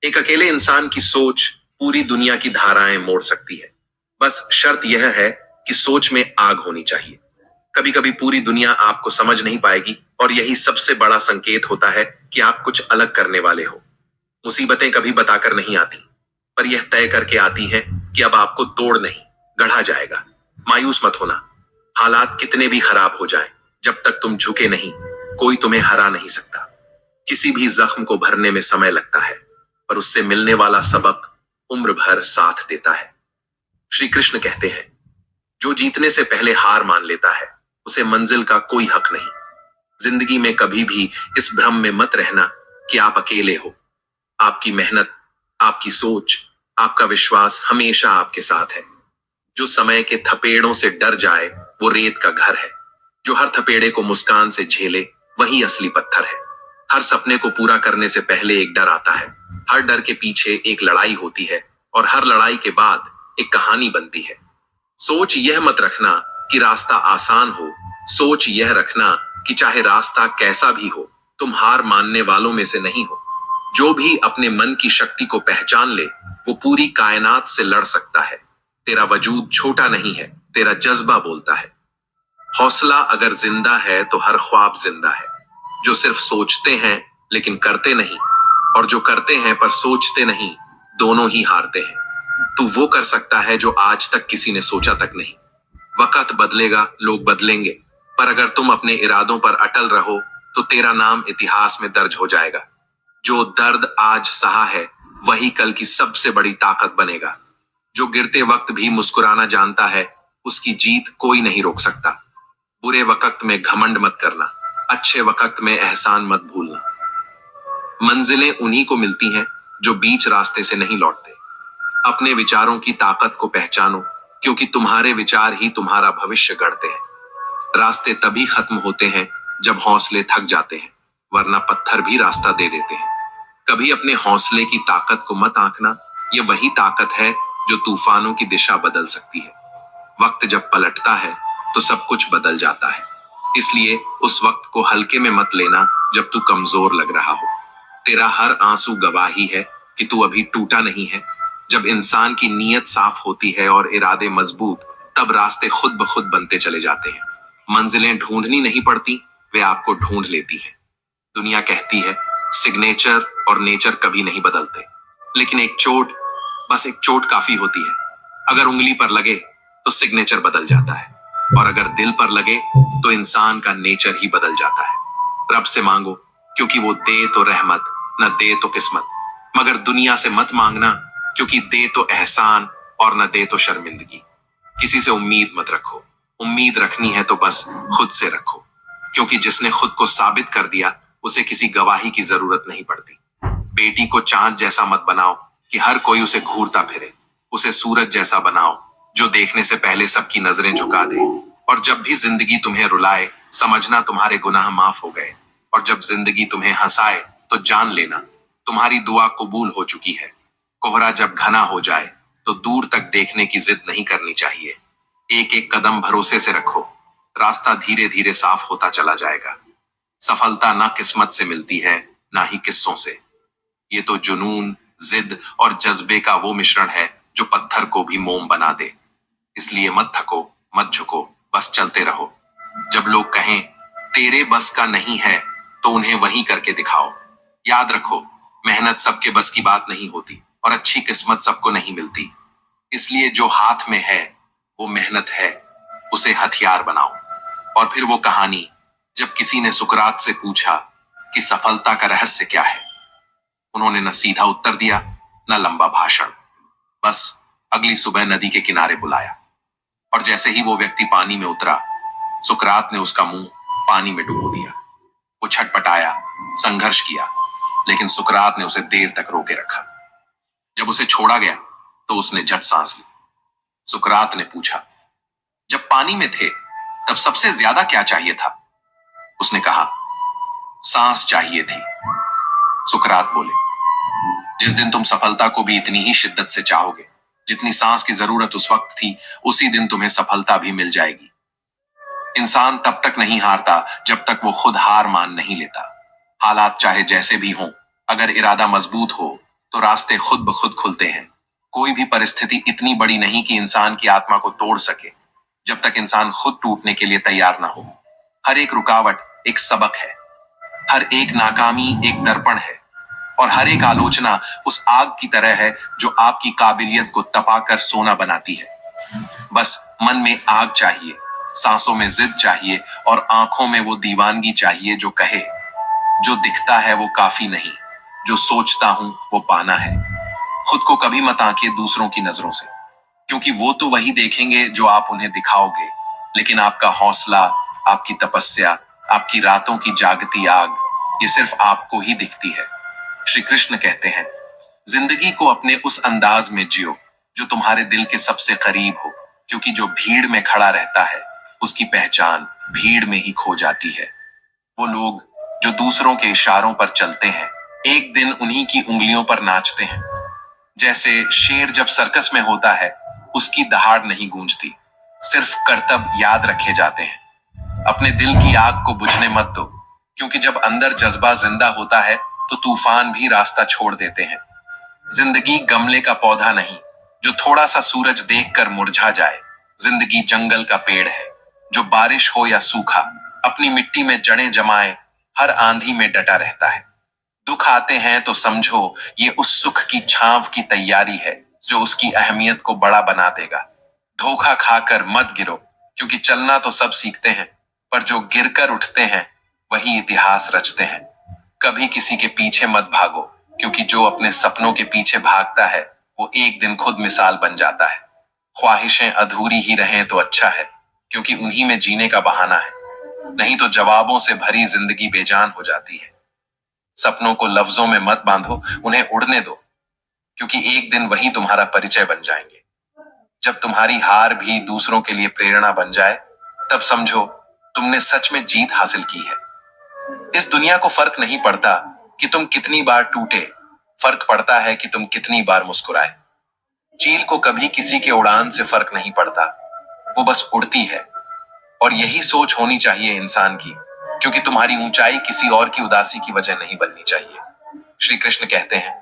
एक अकेले इंसान की सोच पूरी दुनिया की धाराएं मोड़ सकती है। बस शर्त यह है कि सोच में आग होनी चाहिए। कभी कभी पूरी दुनिया आपको समझ नहीं पाएगी, और यही सबसे बड़ा संकेत होता है कि आप कुछ अलग करने वाले हो। मुसीबतें कभी बताकर नहीं आती, पर यह तय करके आती हैं कि अब आपको तोड़ नहीं, गढ़ा जाएगा। मायूस मत होना, हालात कितने भी खराब हो जाएं, जब तक तुम झुके नहीं, कोई तुम्हें हरा नहीं सकता। किसी भी जख्म को भरने में समय लगता है, पर उससे मिलने वाला सबक उम्र भर साथ देता है। श्री कृष्ण कहते हैं, जो जीतने से पहले हार मान लेता है उसे मंजिल का कोई हक नहीं। जिंदगी में कभी भी इस भ्रम में मत रहना कि आप अकेले हो। आपकी मेहनत, आपकी सोच, आपका विश्वास हमेशा आपके साथ है। जो समय के थपेड़ों से डर जाए वो रेत का घर है। जो हर थपेड़े को मुस्कान से झेले वही असली पत्थर है। हर सपने को पूरा करने से पहले एक डर आता है। हर डर के पीछे एक लड़ाई होती है, और हर लड़ाई के बाद एक कहानी बनती है। सोच यह मत रखना कि रास्ता आसान हो, सोच यह रखना कि चाहे रास्ता कैसा भी हो, तुम हार मानने वालों में से नहीं हो। जो भी अपने मन की शक्ति को पहचान ले वो पूरी कायनात से लड़ सकता है। तेरा वजूद छोटा नहीं है, तेरा जज्बा बोलता है। हौसला अगर जिंदा है तो हर ख्वाब जिंदा है। जो सिर्फ सोचते हैं लेकिन करते नहीं, और जो करते हैं पर सोचते नहीं, दोनों ही हारते हैं। तू वो कर सकता है जो आज तक किसी ने सोचा तक नहीं। वक्त बदलेगा, लोग बदलेंगे, पर अगर तुम अपने इरादों पर अटल रहो तो तेरा नाम इतिहास में दर्ज हो जाएगा। जो दर्द आज सहा है वही कल की सबसे बड़ी ताकत बनेगा। जो गिरते वक्त भी मुस्कुराना जानता है, उसकी जीत कोई नहीं रोक सकता। बुरे वक्त में घमंड मत करना, अच्छे वक्त में एहसान मत भूलना। मंजिलें उन्हीं को मिलती हैं जो बीच रास्ते से नहीं लौटते। अपने विचारों की ताकत को पहचानो, क्योंकि तुम्हारे विचार ही तुम्हारा भविष्य गढ़ते हैं। रास्ते तभी खत्म होते हैं जब हौसले थक जाते हैं, वरना पत्थर भी रास्ता दे देते हैं। कभी अपने हौसले की ताकत को मत आंकना, ये वही ताकत है जो तूफानों की दिशा बदल सकती है। वक्त जब पलटता है तो सब कुछ बदल जाता है, इसलिए उस वक्त को हल्के में मत लेना जब तू कमजोर लग रहा हो। तेरा हर आंसू गवाही है कि तू अभी टूटा नहीं है। जब इंसान की नीयत साफ होती है और इरादे मजबूत, तब रास्ते खुद ब खुद बनते चले जाते हैं। मंजिलें ढूंढनी नहीं पड़ती, वे आपको ढूंढ लेती हैं। दुनिया कहती है सिग्नेचर और नेचर कभी नहीं बदलते, लेकिन एक चोट, बस एक चोट काफी होती है। अगर उंगली पर लगे तो सिग्नेचर बदल जाता है, और अगर दिल पर लगे तो इंसान का नेचर ही बदल जाता है। रब से मांगो, क्योंकि वो दे तो रहमत, न दे तो किस्मत। मगर दुनिया से मत मांगना, क्योंकि दे तो एहसान और न दे तो शर्मिंदगी। किसी से उम्मीद मत रखो, उम्मीद रखनी है तो बस खुद से रखो, क्योंकि जिसने खुद को साबित कर दिया उसे किसी गवाही की जरूरत नहीं पड़ती। बेटी को चांद जैसा मत बनाओ कि हर कोई उसे घूरता फिरे। उसे सूरज जैसा बनाओ जो देखने से पहले सबकी नजरें झुका दे। और जब भी जिंदगी तुम्हें रुलाए, समझना तुम्हारे गुनाह माफ हो गए। और जब जिंदगी तुम्हें हंसाए तो जान लेना तुम्हारी दुआ कबूल हो चुकी है। कोहरा जब घना हो जाए तो दूर तक देखने की जिद नहीं करनी चाहिए। एक एक कदम भरोसे से रखो, रास्ता धीरे धीरे साफ होता चला जाएगा। सफलता ना किस्मत से मिलती है, ना ही किस्सों से। ये तो जुनून, जिद और जज्बे का वो मिश्रण है जो पत्थर को भी मोम बना दे। इसलिए मत थको, मत झुको, बस चलते रहो। जब लोग कहें तेरे बस का नहीं है, तो उन्हें वही करके दिखाओ। याद रखो, मेहनत सबके बस की बात नहीं होती, और अच्छी किस्मत सबको नहीं मिलती। इसलिए जो हाथ में है वो मेहनत है, उसे हथियार बनाओ। और फिर वो कहानी जब किसी ने सुकरात से पूछा कि सफलता का रहस्य क्या है, उन्होंने न सीधा उत्तर दिया, न लंबा भाषण। बस अगली सुबह नदी के किनारे बुलाया, और जैसे ही वो व्यक्ति पानी में उतरा, सुकरात ने उसका मुंह पानी में डुबो दिया। वो छटपटाया, संघर्ष किया, लेकिन सुकरात ने उसे देर तक रोके रखा। जब उसे छोड़ा गया तो उसने झट सांस ली। सुकरात ने पूछा, जब पानी में थे तब सबसे ज्यादा क्या चाहिए था? उसने कहा, सांस चाहिए थी। सुकरात बोले, जिस दिन तुम सफलता को भी इतनी ही शिद्दत से चाहोगे जितनी सांस की जरूरत उस वक्त थी, उसी दिन तुम्हें सफलता भी मिल जाएगी। इंसान तब तक नहीं हारता जब तक वो खुद हार मान नहीं लेता। हालात चाहे जैसे भी हों, अगर इरादा मजबूत हो तो रास्ते खुद ब खुद खुलते हैं। कोई भी परिस्थिति इतनी बड़ी नहीं कि इंसान की आत्मा को तोड़ सके, जब तक इंसान खुद टूटने के लिए तैयार ना हो। हर एक रुकावट एक सबक है, हर एक नाकामी एक दर्पण है, और हर एक आलोचना उस आग की तरह है जो आपकी काबिलियत को तपाकर सोना बनाती है। बस मन में आग चाहिए, सांसों में जिद चाहिए, और आंखों में वो दीवानगी चाहिए जो कहे, जो दिखता है वो काफी नहीं, जो सोचता हूं वो पाना है। खुद को कभी मत आंके दूसरों की नजरों से, क्योंकि वो तो वही देखेंगे जो आप उन्हें दिखाओगे। लेकिन आपका हौसला, आपकी तपस्या, आपकी रातों की जागती आग, ये सिर्फ आपको ही दिखती है। श्री कृष्ण कहते हैं, जिंदगी को अपने उस अंदाज में जियो जो तुम्हारे दिल के सबसे करीब हो, क्योंकि जो भीड़ में खड़ा रहता है उसकी पहचान भीड़ में ही खो जाती है। वो लोग जो दूसरों के इशारों पर चलते हैं, एक दिन उन्हीं की उंगलियों पर नाचते हैं। जैसे शेर जब सर्कस में होता है, उसकी दहाड़ नहीं गूंजती, सिर्फ करतब याद रखे जाते हैं। अपने दिल की आग को बुझने मत दो, क्योंकि जब अंदर जज्बा जिंदा होता है तो तूफान भी रास्ता छोड़ देते हैं। जिंदगी गमले का पौधा नहीं, जो थोड़ा सा सूरज देखकर मुरझा जाए। जिंदगी जंगल का पेड़ है, जो बारिश हो या सूखा अपनी मिट्टी में जड़ें जमाए हर आंधी में डटा रहता है। दुख आते हैं तो समझो ये उस सुख की छांव की तैयारी है जो उसकी अहमियत को बड़ा बना देगा। धोखा खाकर मत गिरो, क्योंकि चलना तो सब सीखते हैं, पर जो गिरकर उठते हैं वही इतिहास रचते हैं। कभी किसी के पीछे मत भागो, क्योंकि जो अपने सपनों के पीछे भागता है वो एक दिन खुद मिसाल बन जाता है। ख्वाहिशें अधूरी ही रहें तो अच्छा है, क्योंकि उन्हीं में जीने का बहाना है, नहीं तो जवाबों से भरी जिंदगी बेजान हो जाती है। सपनों को लफ्जों में मत बांधो, उन्हें उड़ने दो, क्योंकि एक दिन वही तुम्हारा परिचय बन जाएंगे। जब तुम्हारी हार भी दूसरों के लिए प्रेरणा बन जाए, तब समझो तुमने सच में जीत हासिल की है। इस दुनिया को फर्क नहीं पड़ता कि तुम कितनी बार टूटे, फर्क पड़ता है कि तुम कितनी बार मुस्कुराए। चील को कभी किसी के उड़ान से फर्क नहीं पड़ता, वो बस उड़ती है। और यही सोच होनी चाहिए इंसान की, क्योंकि तुम्हारी ऊंचाई किसी और की उदासी की वजह नहीं बननी चाहिए। श्री कृष्ण कहते हैं,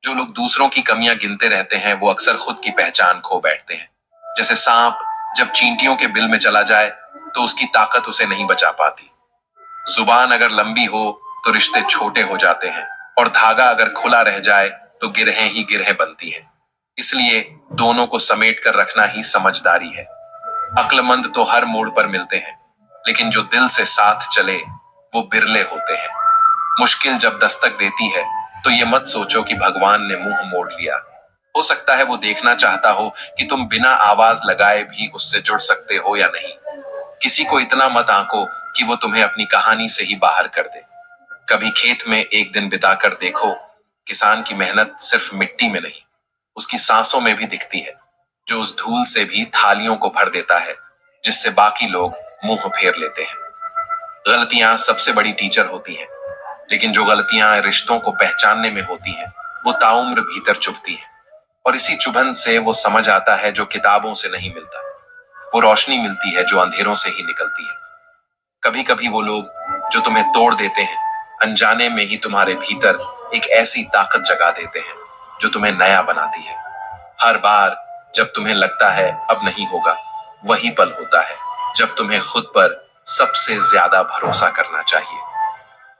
जो लोग दूसरों की कमियां गिनते रहते हैं वो अक्सर खुद की पहचान खो बैठते हैं। जैसे सांप जब चींटियों के बिल में चला जाए तो उसकी ताकत उसे नहीं बचा पाती। जुबान अगर लंबी हो तो रिश्ते छोटे हो जाते हैं, और धागा अगर खुला रह जाए तो गिरहें ही गिरहें बनती हैं। इसलिए दोनों को समेट कर रखना ही समझदारी है। अक्लमंद तो हर मोड़ पर मिलते हैं, लेकिन जो दिल से साथ चले वो बिरले होते हैं। मुश्किल जब दस्तक देती है तो ये मत सोचो कि भगवान ने मुंह मोड़ लिया। हो सकता है वो देखना चाहता हो कि तुम बिना आवाज लगाए भी उससे जुड़ सकते हो या नहीं। किसी को इतना मत आंको कि वो तुम्हें अपनी कहानी से ही बाहर कर दे। कभी खेत में एक दिन बिताकर देखो, किसान की मेहनत सिर्फ मिट्टी में नहीं, उसकी सांसों में भी दिखती है, जो उस धूल से भी थालियों को भर देता है जिससे बाकी लोग मुंह फेर लेते हैं। गलतियां सबसे बड़ी टीचर होती हैं, लेकिन जो गलतियां रिश्तों को पहचानने में होती हैं वो ताउम्र भीतर चुभती हैं। और इसी चुभन से वो समझ आता है जो किताबों से नहीं मिलता। वो रोशनी मिलती है जो अंधेरों से ही निकलती है। कभी कभी वो लोग जो तुम्हें तोड़ देते हैं, अनजाने में ही तुम्हारे भीतर एक ऐसी ताकत जगा देते हैं जो तुम्हें नया बनाती है। हर बार जब तुम्हें लगता है अब नहीं होगा, वही पल होता है जब तुम्हें खुद पर सबसे ज्यादा भरोसा करना चाहिए।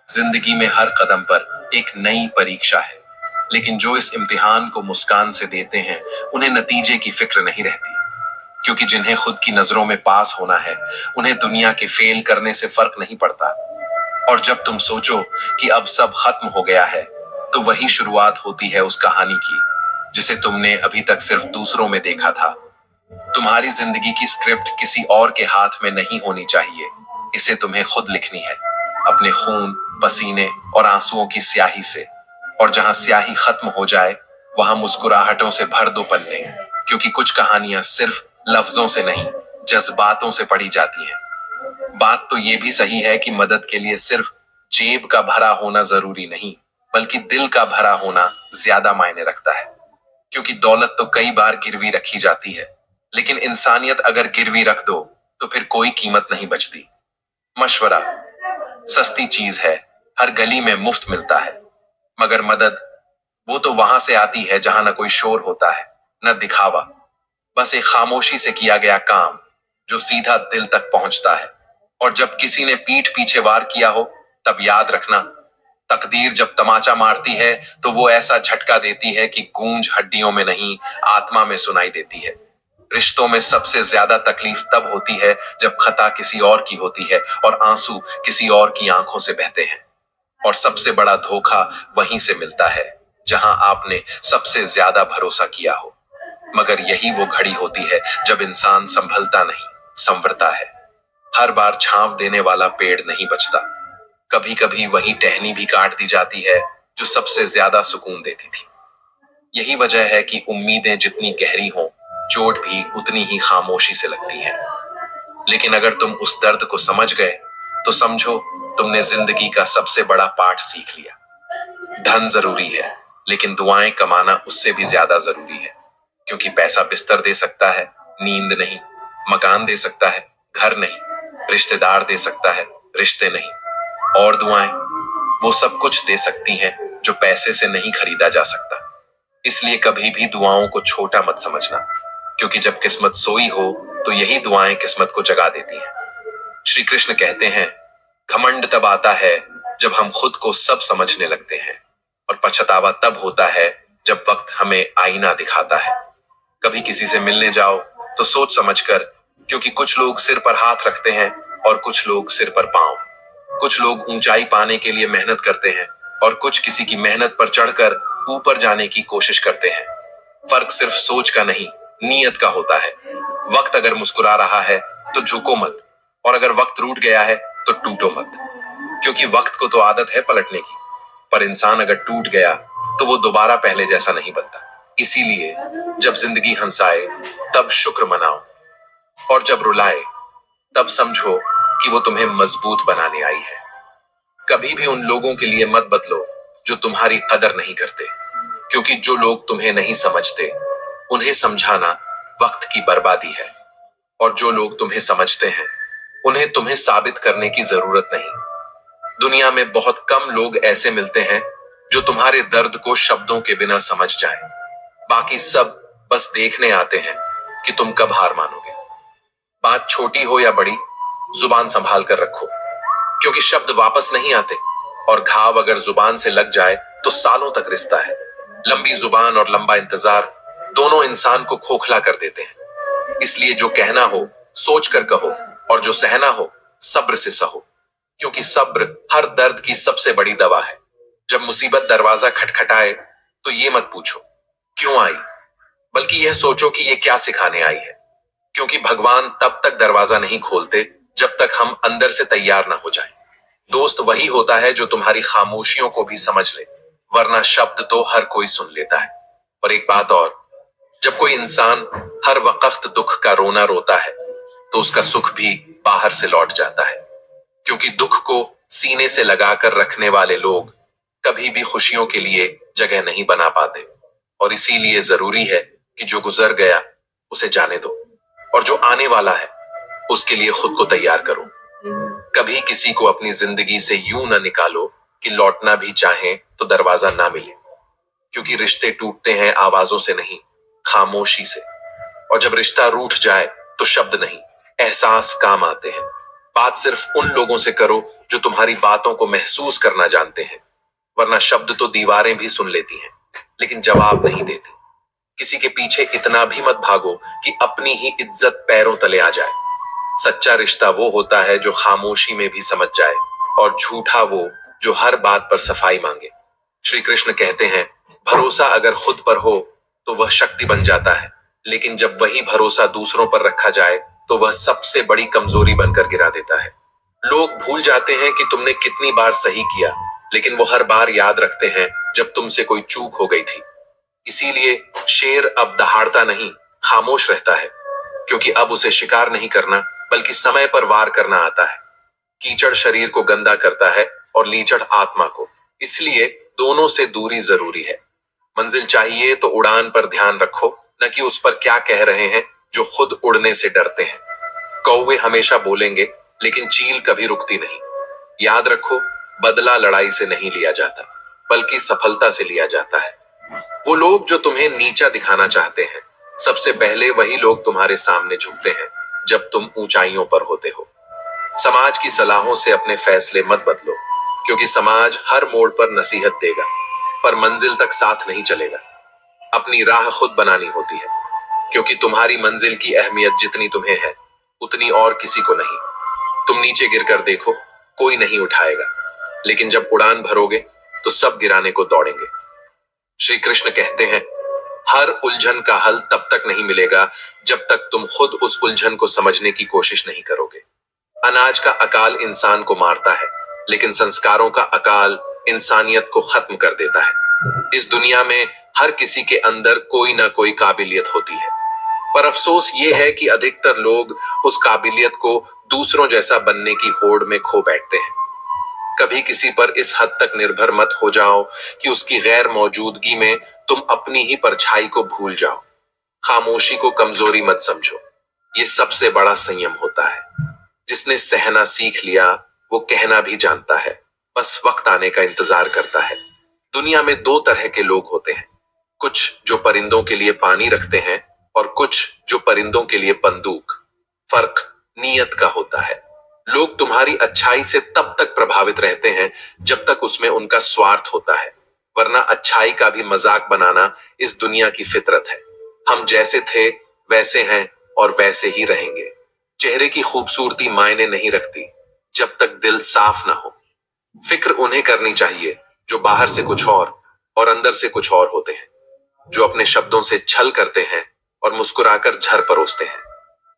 जिंदगी में हर कदम पर एक नई परीक्षा है, लेकिन जो इस इम्तिहान को मुस्कान से देते हैं उन्हें नतीजे की फिक्र नहीं रहती, क्योंकि जिन्हें खुद की नजरों में पास होना है उन्हें दुनिया के फेल करने से फर्क नहीं पड़ता। और जब तुम सोचो कि अब सब खत्म हो गया है, तो वही शुरुआत होती है उस कहानी की जिसे तुमने अभी तक सिर्फ दूसरों में देखा था। तुम्हारी जिंदगी की स्क्रिप्ट किसी और के हाथ में नहीं होनी चाहिए, इसे तुम्हें खुद लिखनी है, अपने खून, पसीने और आंसुओं की स्याही से। और जहां स्याही खत्म हो जाए वहां मुस्कुराहटों से भर दो पन्ने, क्योंकि कुछ कहानियां सिर्फ लफ्जों से नहीं, जज्बातों से पढ़ी जाती हैं। बात तो ये भी सही है कि मदद के लिए सिर्फ जेब का भरा होना जरूरी नहीं, बल्कि दिल का भरा होना ज्यादा मायने रखता है। क्योंकि दौलत तो कई बार गिरवी रखी जाती है, लेकिन इंसानियत अगर गिरवी रख दो तो फिर कोई कीमत नहीं बचती। मशवरा सस्ती चीज है, हर गली में मुफ्त मिलता है, मगर मदद वो तो वहां से आती है जहां न कोई शोर होता है, न दिखावा, बस एक खामोशी से किया गया काम जो सीधा दिल तक पहुंचता है। और जब किसी ने पीठ पीछे वार किया हो, तब याद रखना, तकदीर जब तमाचा मारती है तो वो ऐसा झटका देती है कि गूंज हड्डियों में नहीं, आत्मा में सुनाई देती है। रिश्तों में सबसे ज्यादा तकलीफ तब होती है जब खता किसी और की होती है और आंसू किसी और की आंखों से बहते हैं। और सबसे बड़ा धोखा वहीं से मिलता है जहां आपने सबसे ज्यादा भरोसा किया हो। मगर यही वो घड़ी होती है जब इंसान संभलता नहीं, संवरता है। हर बार छांव देने वाला पेड़ नहीं बचता, कभी कभी वही टहनी भी काट दी जाती है जो सबसे ज्यादा सुकून देती थी। यही वजह है कि उम्मीदें जितनी गहरी हों, चोट भी उतनी ही खामोशी से लगती है। लेकिन अगर तुम उस दर्द को समझ गए तो समझो तुमने जिंदगी का सबसे बड़ा पाठ सीख लिया। धन जरूरी है, लेकिन दुआएं कमाना उससे भी ज्यादा जरूरी है, क्योंकि पैसा बिस्तर दे सकता है, नींद नहीं। मकान दे सकता है, घर नहीं। रिश्तेदार दे सकता है, रिश्ते नहीं। और दुआएं वो सब कुछ दे सकती हैं जो पैसे से नहीं खरीदा जा सकता। इसलिए कभी भी दुआओं को छोटा मत समझना, क्योंकि जब किस्मत सोई हो तो यही दुआएं किस्मत को जगा देती हैं। श्री कृष्ण कहते हैं, घमंड तब आता है जब हम खुद को सब समझने लगते हैं, और पछतावा तब होता है जब वक्त हमें आईना दिखाता है। कभी किसी से मिलने जाओ तो सोच समझकर, क्योंकि कुछ लोग सिर पर हाथ रखते हैं और कुछ लोग सिर पर पांव। कुछ लोग ऊंचाई पाने के लिए मेहनत करते हैं और कुछ किसी की मेहनत पर चढ़कर ऊपर जाने की कोशिश करते हैं। फर्क सिर्फ सोच का नहीं, नीयत का होता है। वक्त अगर मुस्कुरा रहा है तो झुको मत, और अगर वक्त रूठ गया है तो टूटो मत, क्योंकि वक्त को तो आदत है पलटने की, पर इंसान अगर टूट गया तो वो दोबारा पहले जैसा नहीं बनता। इसीलिए जब जिंदगी हंसाए तब शुक्र मनाओ, और जब रुलाए तब समझो कि वो तुम्हें मजबूत बनाने आई है। कभी भी उन लोगों के लिए मत बदलो जो तुम्हारी कदर नहीं करते, क्योंकि जो लोग तुम्हें नहीं समझते उन्हें समझाना वक्त की बर्बादी है, और जो लोग तुम्हें समझते हैं उन्हें तुम्हें साबित करने की जरूरत नहीं। दुनिया में बहुत कम लोग ऐसे मिलते हैं जो तुम्हारे दर्द को शब्दों के बिना समझ जाए। बाकी सब बस देखने आते हैं कि तुम कब हार मानोगे। बात छोटी हो या बड़ी, जुबान संभाल कर रखो, क्योंकि शब्द वापस नहीं आते, और घाव अगर जुबान से लग जाए तो सालों तक रिश्ता है। लंबी जुबान और लंबा इंतजार दोनों इंसान को खोखला कर देते हैं। इसलिए जो कहना हो सोच कर कहो, और जो सहना हो सब्र से सहो, क्योंकि सब्र हर दर्द की सबसे बड़ी दवा है। जब मुसीबत दरवाजा खटखटाए तो ये मत पूछो क्यों आई, बल्कि यह सोचो कि ये क्या सिखाने आई है, क्योंकि भगवान तब तक दरवाजा नहीं खोलते जब तक हम अंदर से तैयार ना हो जाएं। दोस्त वही होता है जो तुम्हारी खामोशियों को भी समझ ले, वरना शब्द तो हर कोई सुन लेता है। और एक बात और, जब कोई इंसान हर वक्त दुख का रोना रोता है तो उसका सुख भी बाहर से लौट जाता है, क्योंकि दुख को सीने से लगाकर रखने वाले लोग कभी भी खुशियों के लिए जगह नहीं बना पाते। और इसीलिए जरूरी है कि जो गुजर गया उसे जाने दो, और जो आने वाला है उसके लिए खुद को तैयार करो। कभी किसी को अपनी जिंदगी से यूं ना निकालो कि लौटना भी चाहे तो दरवाजा ना मिले, क्योंकि रिश्ते टूटते हैं आवाजों से नहीं, खामोशी से। और जब रिश्ता रूठ जाए तो शब्द नहीं, एहसास काम आते हैं। बात सिर्फ उन लोगों से करो जो तुम्हारी बातों को महसूस करना जानते हैं, वरना शब्द तो दीवारें भी सुन लेती हैं लेकिन जवाब नहीं देती। किसी के पीछे इतना भी मत भागो कि अपनी ही इज्जत पैरों तले आ जाए। सच्चा रिश्ता वो होता है जो खामोशी में भी समझ जाए, और झूठा वो जो हर बात पर सफाई मांगे। श्री कृष्ण कहते हैं, भरोसा अगर खुद पर हो तो वह शक्ति बन जाता है, लेकिन जब वही भरोसा दूसरों पर रखा जाए तो वह सबसे बड़ी कमजोरी बनकर गिरा देता है। लोग भूल जाते हैं कि तुमने कितनी बार सही किया, लेकिन वो हर बार याद रखते हैं जब तुमसे कोई चूक हो गई थी। इसीलिए शेर अब दहाड़ता नहीं, खामोश रहता है, क्योंकि अब उसे शिकार नहीं करना बल्कि समय पर वार करना आता है। कीचड़ शरीर को गंदा करता है और लीचड़ आत्मा को, इसलिए दोनों से दूरी जरूरी है। मंजिल चाहिए तो उड़ान पर ध्यान रखो, न कि उस पर क्या कह रहे हैं जो खुद उड़ने से डरते हैं। कौवे हमेशा बोलेंगे लेकिन चील कभी रुकती नहीं। याद रखो, बदला लड़ाई से नहीं लिया जाता बल्कि सफलता से लिया जाता है। वो लोग जो तुम्हें नीचा दिखाना चाहते हैं, सबसे पहले वही लोग तुम्हारे सामने झुकते हैं जब तुम ऊंचाइयों पर होते हो। समाज की सलाहों से अपने फैसले मत बदलो, क्योंकि समाज हर मोड़ पर नसीहत देगा पर मंजिल तक साथ नहीं चलेगा। अपनी राह खुद बनानी होती है, क्योंकि तुम्हारी मंजिल की अहमियत जितनी तुम्हें है उतनी और किसी को नहीं। तुम नीचे गिरकर देखो, कोई नहीं उठाएगा, लेकिन जब उड़ान भरोगे तो सब गिराने को दौड़ेंगे। श्री कृष्ण कहते हैं, हर उलझन का हल तब तक नहीं मिलेगा जब तक तुम खुद उस उलझन को समझने की कोशिश नहीं करोगे। अनाज का अकाल इंसान को मारता है, लेकिन संस्कारों का अकाल इंसानियत को खत्म कर देता है। इस दुनिया में हर किसी के अंदर कोई ना कोई काबिलियत होती है, पर अफसोस ये है कि अधिकतर लोग उस काबिलियत को दूसरों जैसा बनने की होड़ में खो बैठते हैं। कभी किसी पर इस हद तक निर्भर मत हो जाओ कि उसकी गैर मौजूदगी में तुम अपनी ही परछाई को भूल जाओ। खामोशी को कमजोरी मत समझो, ये सबसे बड़ा संयम होता है। जिसने सहना सीख लिया वो कहना भी जानता है, बस वक्त आने का इंतजार करता है। दुनिया में दो तरह के लोग होते हैं, कुछ जो परिंदों के लिए पानी रखते हैं और कुछ जो परिंदों के लिए बंदूक। फर्क नीयत का होता है। लोग तुम्हारी अच्छाई से तब तक प्रभावित रहते हैं जब तक उसमें उनका स्वार्थ होता है, वरना अच्छाई का भी मजाक बनाना इस दुनिया की फितरत है। हम जैसे थे वैसे हैं और वैसे ही रहेंगे। चेहरे की खूबसूरती मायने नहीं रखती जब तक दिल साफ ना हो। फिक्र उन्हें करनी चाहिए जो बाहर से कुछ और अंदर से कुछ और होते हैं, जो अपने शब्दों से छल करते हैं और मुस्कुराकर झर परोसते हैं।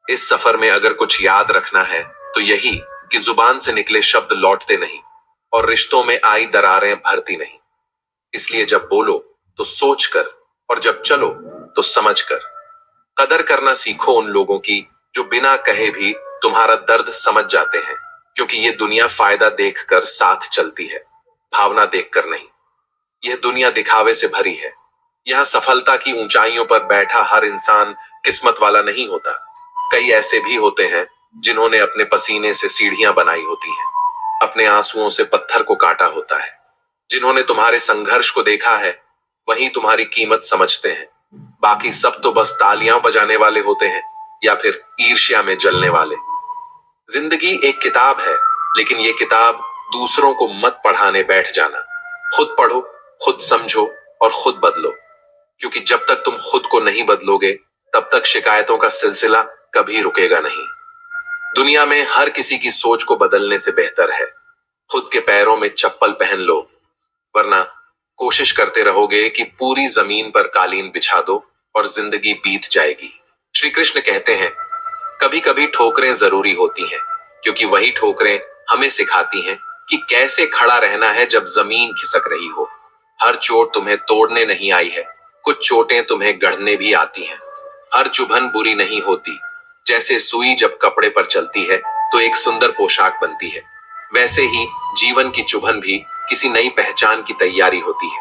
इस सफर में अगर कुछ याद रखना है तो यही कि जुबान से निकले शब्द लौटते नहीं और रिश्तों में आई दरारें भरती नहीं। इसलिए जब बोलो तो सोच कर और जब चलो तो समझ कर। कदर करना सीखो उन लोगों की जो बिना कहे भी तुम्हारा दर्द समझ जाते हैं, क्योंकि ये दुनिया फायदा देखकर साथ चलती है, भावना देखकर नहीं। यह दुनिया दिखावे से भरी है। यहां सफलता की ऊंचाइयों पर बैठा हर इंसान किस्मत वाला नहीं होता। कई ऐसे भी होते हैं जिन्होंने अपने पसीने से सीढ़ियां बनाई होती हैं, अपने आंसुओं से पत्थर को काटा होता है। जिन्होंने तुम्हारे संघर्ष को देखा है वही तुम्हारी कीमत समझते हैं। बाकी सब तो बस तालियां बजाने वाले होते हैं या फिर ईर्ष्या में जलने वाले। जिंदगी एक किताब है, लेकिन ये किताब दूसरों को मत पढ़ाने बैठ जाना। खुद पढ़ो, खुद समझो और खुद बदलो, क्योंकि जब तक तुम खुद को नहीं बदलोगे तब तक शिकायतों का सिलसिला कभी रुकेगा नहीं। दुनिया में हर किसी की सोच को बदलने से बेहतर है खुद के पैरों में चप्पल पहन लो, वरना कोशिश करते रहोगे कि पूरी जमीन पर कालीन बिछा दो और जिंदगी बीत जाएगी। श्री कृष्ण कहते हैं, कभी कभी ठोकरें जरूरी होती हैं, क्योंकि वही ठोकरें हमें सिखाती हैं कि कैसे खड़ा रहना है जब जमीन खिसक रही हो। हर चोट तुम्हें तोड़ने नहीं आई है, कुछ चोटें तुम्हें गढ़ने भी आती हैं। हर चुभन बुरी नहीं होती। जैसे सुई जब कपड़े पर चलती है तो एक सुंदर पोशाक बनती है, वैसे ही जीवन की चुभन भी किसी नई पहचान की तैयारी होती है।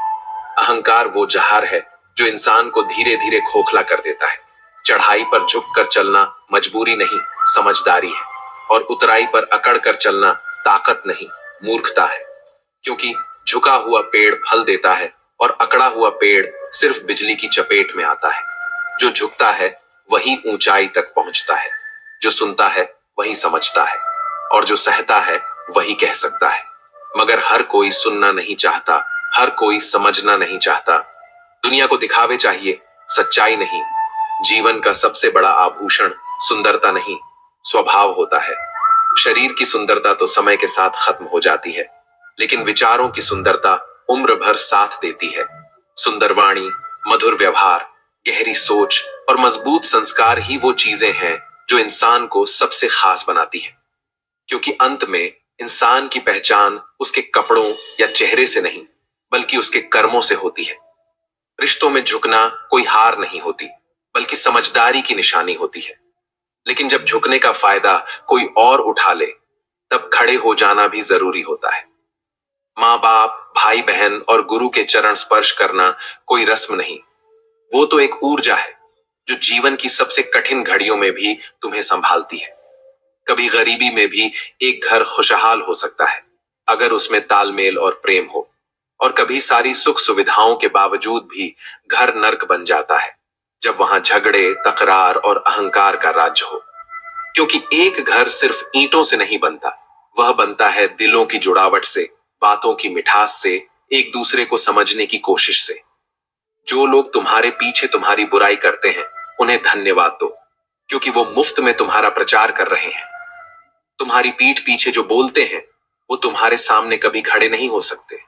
अहंकार वो जहर है जो इंसान को धीरे धीरे खोखला कर देता है। चढ़ाई पर झुक कर चलना मजबूरी नहीं, समझदारी है, और उतराई पर अकड़ कर चलना ताकत नहीं, मूर्खता है। क्योंकि झुका हुआ पेड़ फल देता है और अकड़ा हुआ पेड़ सिर्फ बिजली की चपेट में आता है। जो झुकता है वही ऊंचाई तक पहुंचता है, जो सुनता है वही समझता है, और जो सहता है वही कह सकता है। मगर हर कोई सुनना नहीं चाहता, हर कोई समझना नहीं चाहता। दुनिया को दिखावे चाहिए, सच्चाई नहीं। जीवन का सबसे बड़ा आभूषण सुंदरता नहीं, स्वभाव होता है। शरीर की सुंदरता तो समय के साथ खत्म हो जाती है, लेकिन विचारों की सुंदरता उम्र भर साथ देती है। सुंदर वाणी, मधुर व्यवहार, गहरी सोच और मजबूत संस्कार ही वो चीजें हैं जो इंसान को सबसे खास बनाती है, क्योंकि अंत में इंसान की पहचान उसके कपड़ों या चेहरे से नहीं, बल्कि उसके कर्मों से होती है। रिश्तों में झुकना कोई हार नहीं होती, बल्कि समझदारी की निशानी होती है। लेकिन जब झुकने का फायदा कोई और उठा ले, तब खड़े हो जाना भी जरूरी होता है। माँ बाप, भाई बहन और गुरु के चरण स्पर्श करना कोई रस्म नहीं, वो तो एक ऊर्जा है जो जीवन की सबसे कठिन घड़ियों में भी तुम्हें संभालती है। कभी गरीबी में भी एक घर खुशहाल हो सकता है अगर उसमें तालमेल और प्रेम हो, और कभी सारी सुख सुविधाओं के बावजूद भी घर नर्क बन जाता है जब वहां झगड़े, तकरार और अहंकार का राज्य हो। क्योंकि एक घर सिर्फ ईंटों से नहीं बनता, वह बनता है दिलों की जुड़ावट से, बातों की मिठास से, एक दूसरे को समझने की कोशिश से। जो लोग तुम्हारे पीछे तुम्हारी बुराई करते हैं उन्हें धन्यवाद दो, क्योंकि वो मुफ्त में तुम्हारा प्रचार कर रहे हैं। तुम्हारी पीठ पीछे जो बोलते हैं वो तुम्हारे सामने कभी खड़े नहीं हो सकते,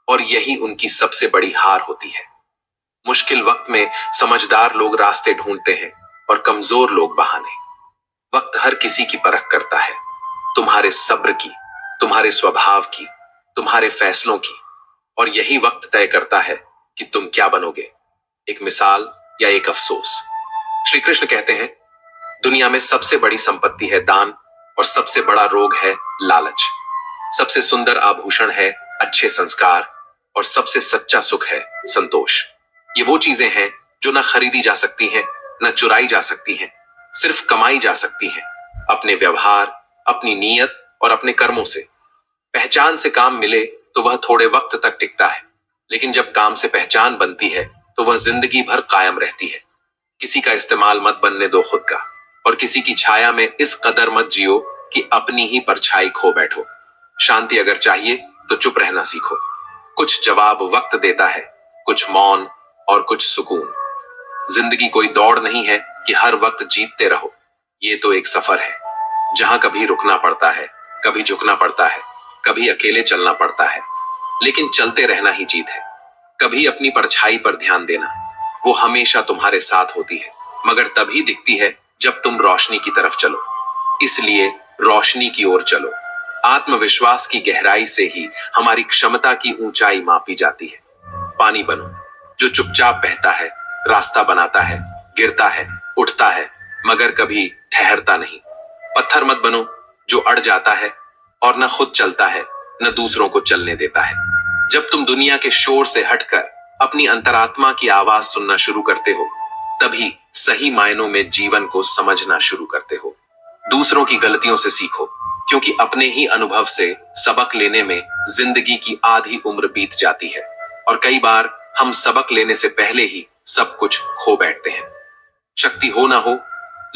और यही उनकी सबसे बड़ी हार होती है। मुश्किल वक्त में समझदार लोग रास्ते ढूंढते हैं और कमजोर लोग बहाने। वक्त हर किसी की परख करता है, तुम्हारे सब्र की, तुम्हारे स्वभाव की, तुम्हारे फैसलों की, और यही वक्त तय करता है कि तुम क्या बनोगे, एक मिसाल या एक अफसोस। श्री कृष्ण कहते हैं, दुनिया में सबसे बड़ी संपत्ति है दान, और सबसे बड़ा रोग है लालच। सबसे सुंदर आभूषण है अच्छे संस्कार, और सबसे सच्चा सुख है संतोष। ये वो चीजें हैं जो ना खरीदी जा सकती हैं, ना चुराई जा सकती हैं, सिर्फ कमाई जा सकती हैं अपने व्यवहार, अपनी नीयत और अपने कर्मों से। पहचान से काम मिले तो वह थोड़े वक्त तक टिकता है, लेकिन जब काम से पहचान बनती है तो वह जिंदगी भर कायम रहती है। किसी का इस्तेमाल मत बनने दो खुद का, और किसी की छाया में इस कदर मत जियो कि अपनी ही परछाई खो बैठो। शांति अगर चाहिए तो चुप रहना सीखो। कुछ जवाब वक्त देता है, कुछ मौन और कुछ सुकून। जिंदगी कोई दौड़ नहीं है कि हर वक्त जीतते रहो। ये तो एक सफर है, जहां कभी रुकना पड़ता है, कभी झुकना पड़ता है, कभी अकेले चलना पड़ता है, लेकिन चलते रहना ही जीत है। कभी अपनी परछाई पर ध्यान देना, वो हमेशा तुम्हारे साथ होती है, मगर तभी दिखती है जब तुम रोशनी की तरफ चलो। इसलिए रोशनी की ओर चलो। आत्मविश्वास की गहराई से ही हमारी क्षमता की ऊंचाई मापी जाती है। पानी बनो जो चुपचाप बहता है, रास्ता बनाता है, गिरता है, उठता है, मगर कभी ठहरता नहीं। पत्थर मत बनो जो अड़ जाता है और न खुद चलता है, न दूसरों को चलने देता है। जब तुम दुनिया के शोर से हटकर अपनी अंतरात्मा की आवाज सुनना शुरू करते हो, तभी सही मायनों में जीवन को समझना शुरू करते हो। दूसरों की गलतियों से सीखो, क्योंकि अपने ही अनुभव से सबक लेने में जिंदगी की आधी उम्र बीत जाती है, और कई बार हम सबक लेने से पहले ही सब कुछ खो बैठते हैं। शक्ति हो ना हो,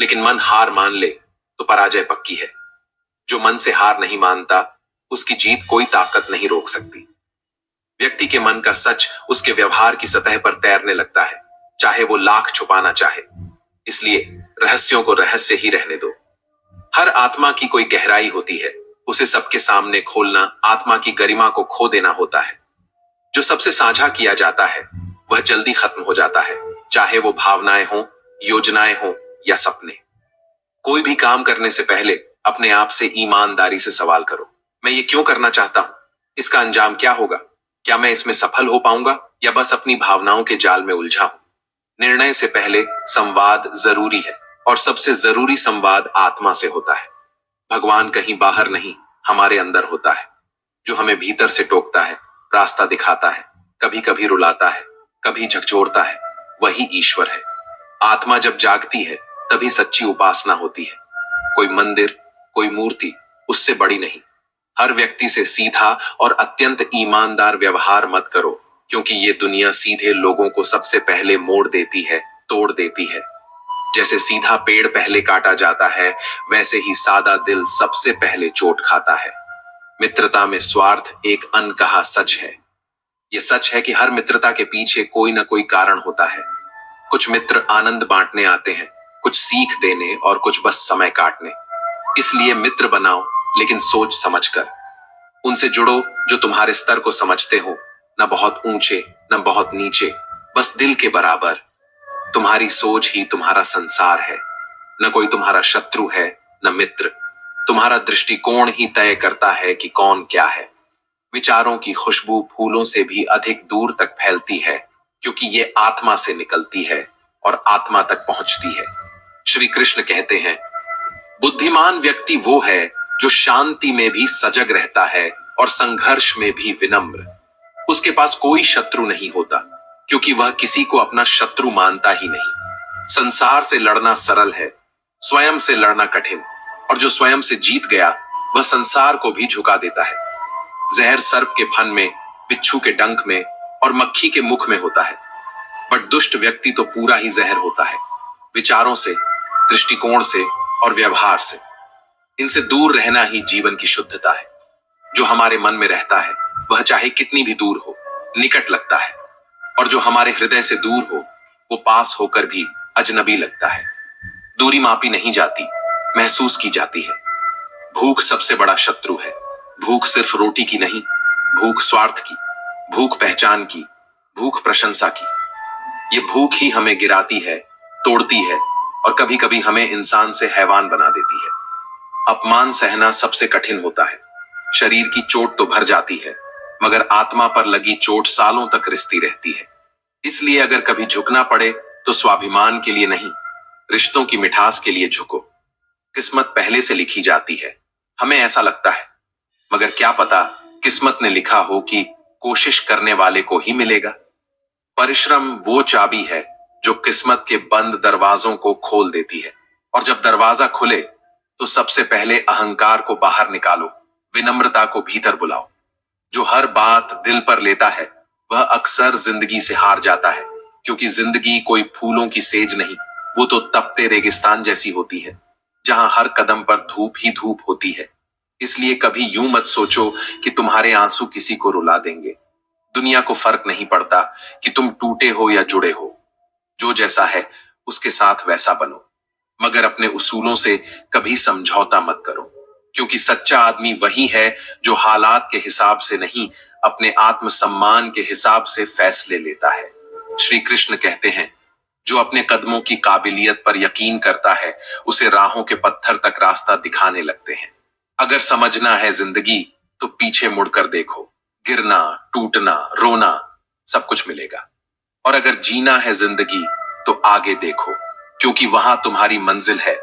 लेकिन मन हार मान ले तो पराजय पक्की है। जो मन से हार नहीं मानता, उसकी जीत कोई ताकत नहीं रोक सकती। व्यक्ति के मन का सच उसके व्यवहार की सतह पर तैरने लगता है, चाहे वो लाख छुपाना चाहे। इसलिए रहस्यों को रहस्य ही रहने दो। हर आत्मा की कोई गहराई होती है, उसे सबके सामने खोलना आत्मा की गरिमा को खो देना होता है। जो सबसे साझा किया जाता है वह जल्दी खत्म हो जाता है, चाहे वो भावनाएं हो, योजनाएं हो या सपने। कोई भी काम करने से पहले अपने आप से ईमानदारी से सवाल करो, मैं ये क्यों करना चाहता हूं? इसका अंजाम क्या होगा? क्या मैं इसमें सफल हो पाऊंगा या बस अपनी भावनाओं के जाल में उलझा हूं? निर्णय से पहले संवाद जरूरी है, और सबसे जरूरी संवाद आत्मा से होता है। भगवान कहीं बाहर नहीं, हमारे अंदर होता है, जो हमें भीतर से टोकता है, रास्ता दिखाता है, कभी कभी रुलाता है, कभी झकझोरता है। वही ईश्वर है। आत्मा जब जागती है तभी सच्ची उपासना होती है। कोई मंदिर, कोई मूर्ति उससे बड़ी नहीं। हर व्यक्ति से सीधा और अत्यंत ईमानदार व्यवहार मत करो, क्योंकि ये दुनिया सीधे लोगों को सबसे पहले मोड़ देती है, तोड़ देती है। जैसे सीधा पेड़ पहले काटा जाता है, वैसे ही सादा दिल सबसे पहले चोट खाता है। मित्रता में स्वार्थ एक अनकहा सच है। यह सच है कि हर मित्रता के पीछे कोई ना कोई कारण होता है। कुछ मित्र आनंद बांटने आते हैं, कुछ सीख देने और कुछ बस समय काटने। इसलिए मित्र बनाओ, लेकिन सोच समझकर। उनसे जुड़ो जो तुम्हारे स्तर को समझते हो, न बहुत ऊंचे न बहुत नीचे, बस दिल के बराबर। तुम्हारी सोच ही तुम्हारा संसार है। न कोई तुम्हारा शत्रु है न मित्र। तुम्हारा दृष्टिकोण ही तय करता है कि कौन क्या है। विचारों की खुशबू फूलों से भी अधिक दूर तक फैलती है, क्योंकि ये आत्मा से निकलती है और आत्मा तक पहुंचती है। श्री कृष्ण कहते हैं, बुद्धिमान व्यक्ति वो है जो शांति में भी सजग रहता है और संघर्ष में भी विनम्र। उसके पास कोई शत्रु नहीं होता, क्योंकि वह किसी को अपना शत्रु मानता ही नहीं। संसार से लड़ना सरल है, स्वयं से लड़ना कठिन, और जो स्वयं से जीत गया वह संसार को भी झुका देता है। जहर सर्प के फन में, बिच्छू के डंक में और मक्खी के मुख में होता है, बट दुष्ट व्यक्ति तो पूरा ही जहर होता है, विचारों से, दृष्टिकोण से और व्यवहार से। इनसे दूर रहना ही जीवन की शुद्धता है। जो हमारे मन में रहता है वह चाहे कितनी भी दूर हो, निकट लगता है, और जो हमारे हृदय से दूर हो वो पास होकर भी अजनबी लगता है। दूरी मापी नहीं जाती, महसूस की जाती है। भूख सबसे बड़ा शत्रु है। भूख सिर्फ रोटी की नहीं, भूख स्वार्थ की, भूख पहचान की, भूख प्रशंसा की। ये भूख ही हमें गिराती है, तोड़ती है, और कभी कभी हमें इंसान से हैवान बना देती है। अपमान सहना सबसे कठिन होता है। शरीर की चोट तो भर जाती है, मगर आत्मा पर लगी चोट सालों तक रिश्ती रहती है। इसलिए अगर कभी झुकना पड़े तो स्वाभिमान के लिए नहीं, रिश्तों की मिठास के लिए झुको। किस्मत पहले से लिखी जाती है, हमें ऐसा लगता है, मगर क्या पता किस्मत ने लिखा हो कि कोशिश करने वाले को ही मिलेगा। परिश्रम वो चाबी है जो किस्मत के बंद दरवाजों को खोल देती है, और जब दरवाजा खुले तो सबसे पहले अहंकार को बाहर निकालो, विनम्रता को भीतर बुलाओ। जो हर बात दिल पर लेता है वह अक्सर जिंदगी से हार जाता है, क्योंकि जिंदगी कोई फूलों की सेज नहीं, वो तो तपते रेगिस्तान जैसी होती है, जहां हर कदम पर धूप ही धूप होती है। इसलिए कभी यूं मत सोचो कि तुम्हारे आंसू किसी को रुला देंगे। दुनिया को फर्क नहीं पड़ता कि तुम टूटे हो या जुड़े हो। जो जैसा है उसके साथ वैसा बनो, मगर अपने उसूलों से कभी समझौता मत करो, क्योंकि सच्चा आदमी वही है जो हालात के हिसाब से नहीं, अपने आत्मसम्मान के हिसाब से फैसले लेता है। श्री कृष्ण कहते हैं, जो अपने कदमों की काबिलियत पर यकीन करता है, उसे राहों के पत्थर तक रास्ता दिखाने लगते हैं। अगर समझना है जिंदगी तो पीछे मुड़कर देखो, गिरना, टूटना, रोना सब कुछ मिलेगा। और अगर जीना है जिंदगी तो आगे देखो, क्योंकि वहां तुम्हारी मंजिल है,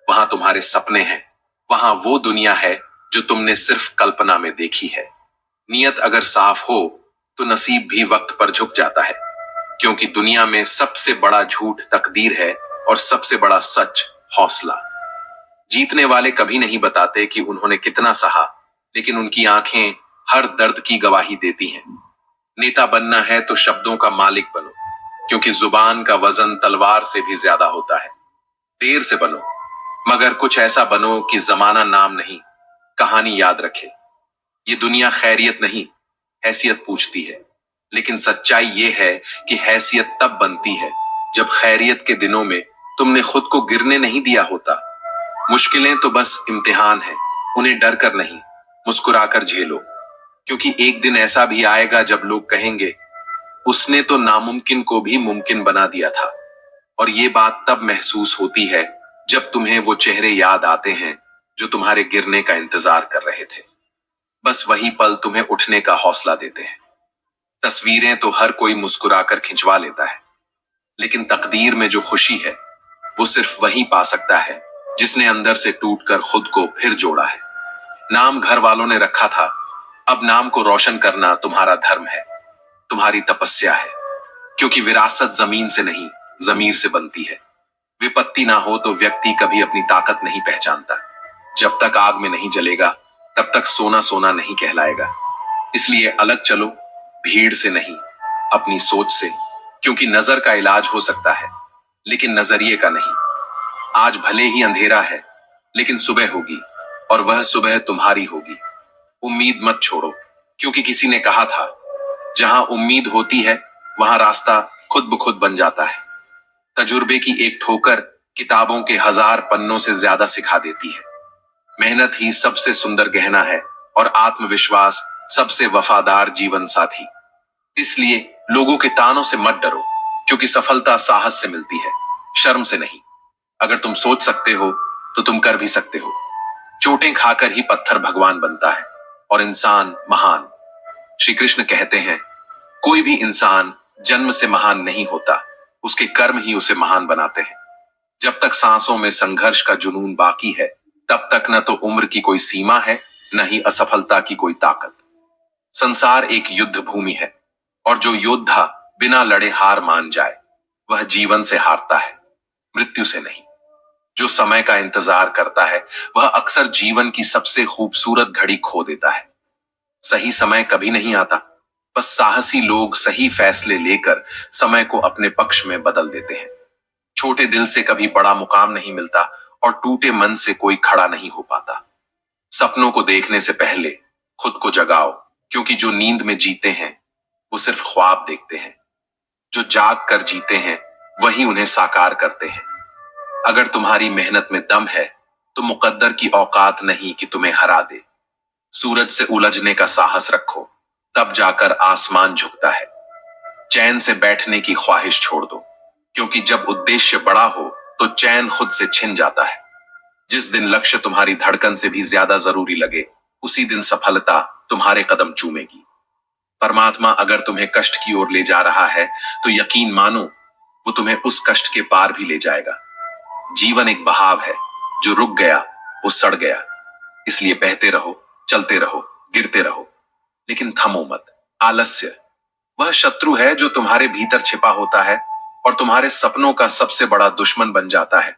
वहां तुम्हारे सपने हैं, वहां वो दुनिया है जो तुमने सिर्फ कल्पना में देखी है। नियत अगर साफ हो तो नसीब भी वक्त पर झुक जाता है, क्योंकि दुनिया में सबसे बड़ा झूठ तकदीर है और सबसे बड़ा सच हौसला। जीतने वाले कभी नहीं बताते कि उन्होंने कितना सहा, लेकिन उनकी आंखें हर दर्द की गवाही देती हैं। नेता बनना है तो शब्दों का मालिक बनो, क्योंकि जुबान का वजन तलवार से भी ज्यादा होता है। देर से बनो, मगर कुछ ऐसा बनो कि जमाना नाम नहीं, कहानी याद रखे। ये दुनिया खैरियत नहीं, हैसियत पूछती है, लेकिन सच्चाई ये है कि हैसियत तब बनती है जब खैरियत के दिनों में तुमने खुद को गिरने नहीं दिया होता। मुश्किलें तो बस इम्तिहान है, उन्हें डर कर नहीं, मुस्कुराकर झेलो, क्योंकि एक दिन ऐसा भी आएगा जब लोग कहेंगे, उसने तो नामुमकिन को भी मुमकिन बना दिया था। और ये बात तब महसूस होती है जब तुम्हें वो चेहरे याद आते हैं जो तुम्हारे गिरने का इंतजार कर रहे थे। बस वही पल तुम्हें उठने का हौसला देते हैं। तस्वीरें तो हर कोई मुस्कुराकर खिंचवा लेता है, लेकिन तकदीर में जो खुशी है वो सिर्फ वही पा सकता है जिसने अंदर से टूटकर खुद को फिर जोड़ा है। नाम घर वालों ने रखा था, अब नाम को रोशन करना तुम्हारा धर्म है, तुम्हारी तपस्या है, क्योंकि विरासत जमीन से नहीं, जमीर से बनती है। विपत्ति ना हो तो व्यक्ति कभी अपनी ताकत नहीं पहचानता। जब तक आग में नहीं जलेगा तब तक सोना सोना नहीं कहलाएगा। इसलिए अलग चलो, भीड़ से नहीं, अपनी सोच से, क्योंकि नजर का इलाज हो सकता है लेकिन नजरिए का नहीं। आज भले ही अंधेरा है, लेकिन सुबह होगी, और वह सुबह तुम्हारी होगी। उम्मीद मत छोड़ो, क्योंकि किसी ने कहा था, जहां उम्मीद होती है वहां रास्ता खुद ब खुद बन जाता है। तजुर्बे की एक ठोकर किताबों के 1000 पन्नों से ज्यादा सिखा देती है। मेहनत ही सबसे सुंदर गहना है और आत्मविश्वास सबसे वफादार जीवन साथी। इसलिए लोगों के तानों से मत डरो, क्योंकि सफलता साहस से मिलती है, शर्म से नहीं। अगर तुम सोच सकते हो तो तुम कर भी सकते हो। चोटें खाकर ही पत्थर भगवान बनता है और इंसान महान। श्री कृष्ण कहते हैं, कोई भी इंसान जन्म से महान नहीं होता, उसके कर्म ही उसे महान बनाते हैं। जब तक सांसों में संघर्ष का जुनून बाकी है, तब तक न तो उम्र की कोई सीमा है, न ही असफलता की कोई ताकत। संसार एक युद्ध भूमि है, और जो योद्धा बिना लड़े हार मान जाए, वह जीवन से हारता है, मृत्यु से नहीं। जो समय का इंतजार करता है, वह अक्सर जीवन की सबसे खूबसूरत घड़ी खो देता है। सही समय कभी नहीं आता, बस साहसी लोग सही फैसले लेकर समय को अपने पक्ष में बदल देते हैं। छोटे दिल से कभी बड़ा मुकाम नहीं मिलता, और टूटे मन से कोई खड़ा नहीं हो पाता। सपनों को देखने से पहले खुद को जगाओ, क्योंकि जो नींद में जीते हैं वो सिर्फ ख्वाब देखते हैं। जो जाग कर जीते हैं वही उन्हें साकार करते हैं। अगर तुम्हारी मेहनत में दम है तो मुकद्दर की औकात नहीं कि तुम्हें हरा दे। सूरज से उलझने का साहस रखो, तब जाकर आसमान झुकता है। चैन से बैठने की ख्वाहिश छोड़ दो, क्योंकि जब उद्देश्य बड़ा हो तो चैन खुद से छिन जाता है। जिस दिन लक्ष्य तुम्हारी धड़कन से भी ज्यादा जरूरी लगे, उसी दिन सफलता तुम्हारे कदम चूमेगी। परमात्मा अगर तुम्हें कष्ट की ओर ले जा रहा है तो यकीन मानो, वो तुम्हें उस कष्ट के पार भी ले जाएगा। जीवन एक बहाव है, जो रुक गया वो सड़ गया। इसलिए बहते रहो, चलते रहो, गिरते रहो, लेकिन थमो मत। आलस्य वह शत्रु है जो तुम्हारे भीतर छिपा होता है और तुम्हारे सपनों का सबसे बड़ा दुश्मन बन जाता है।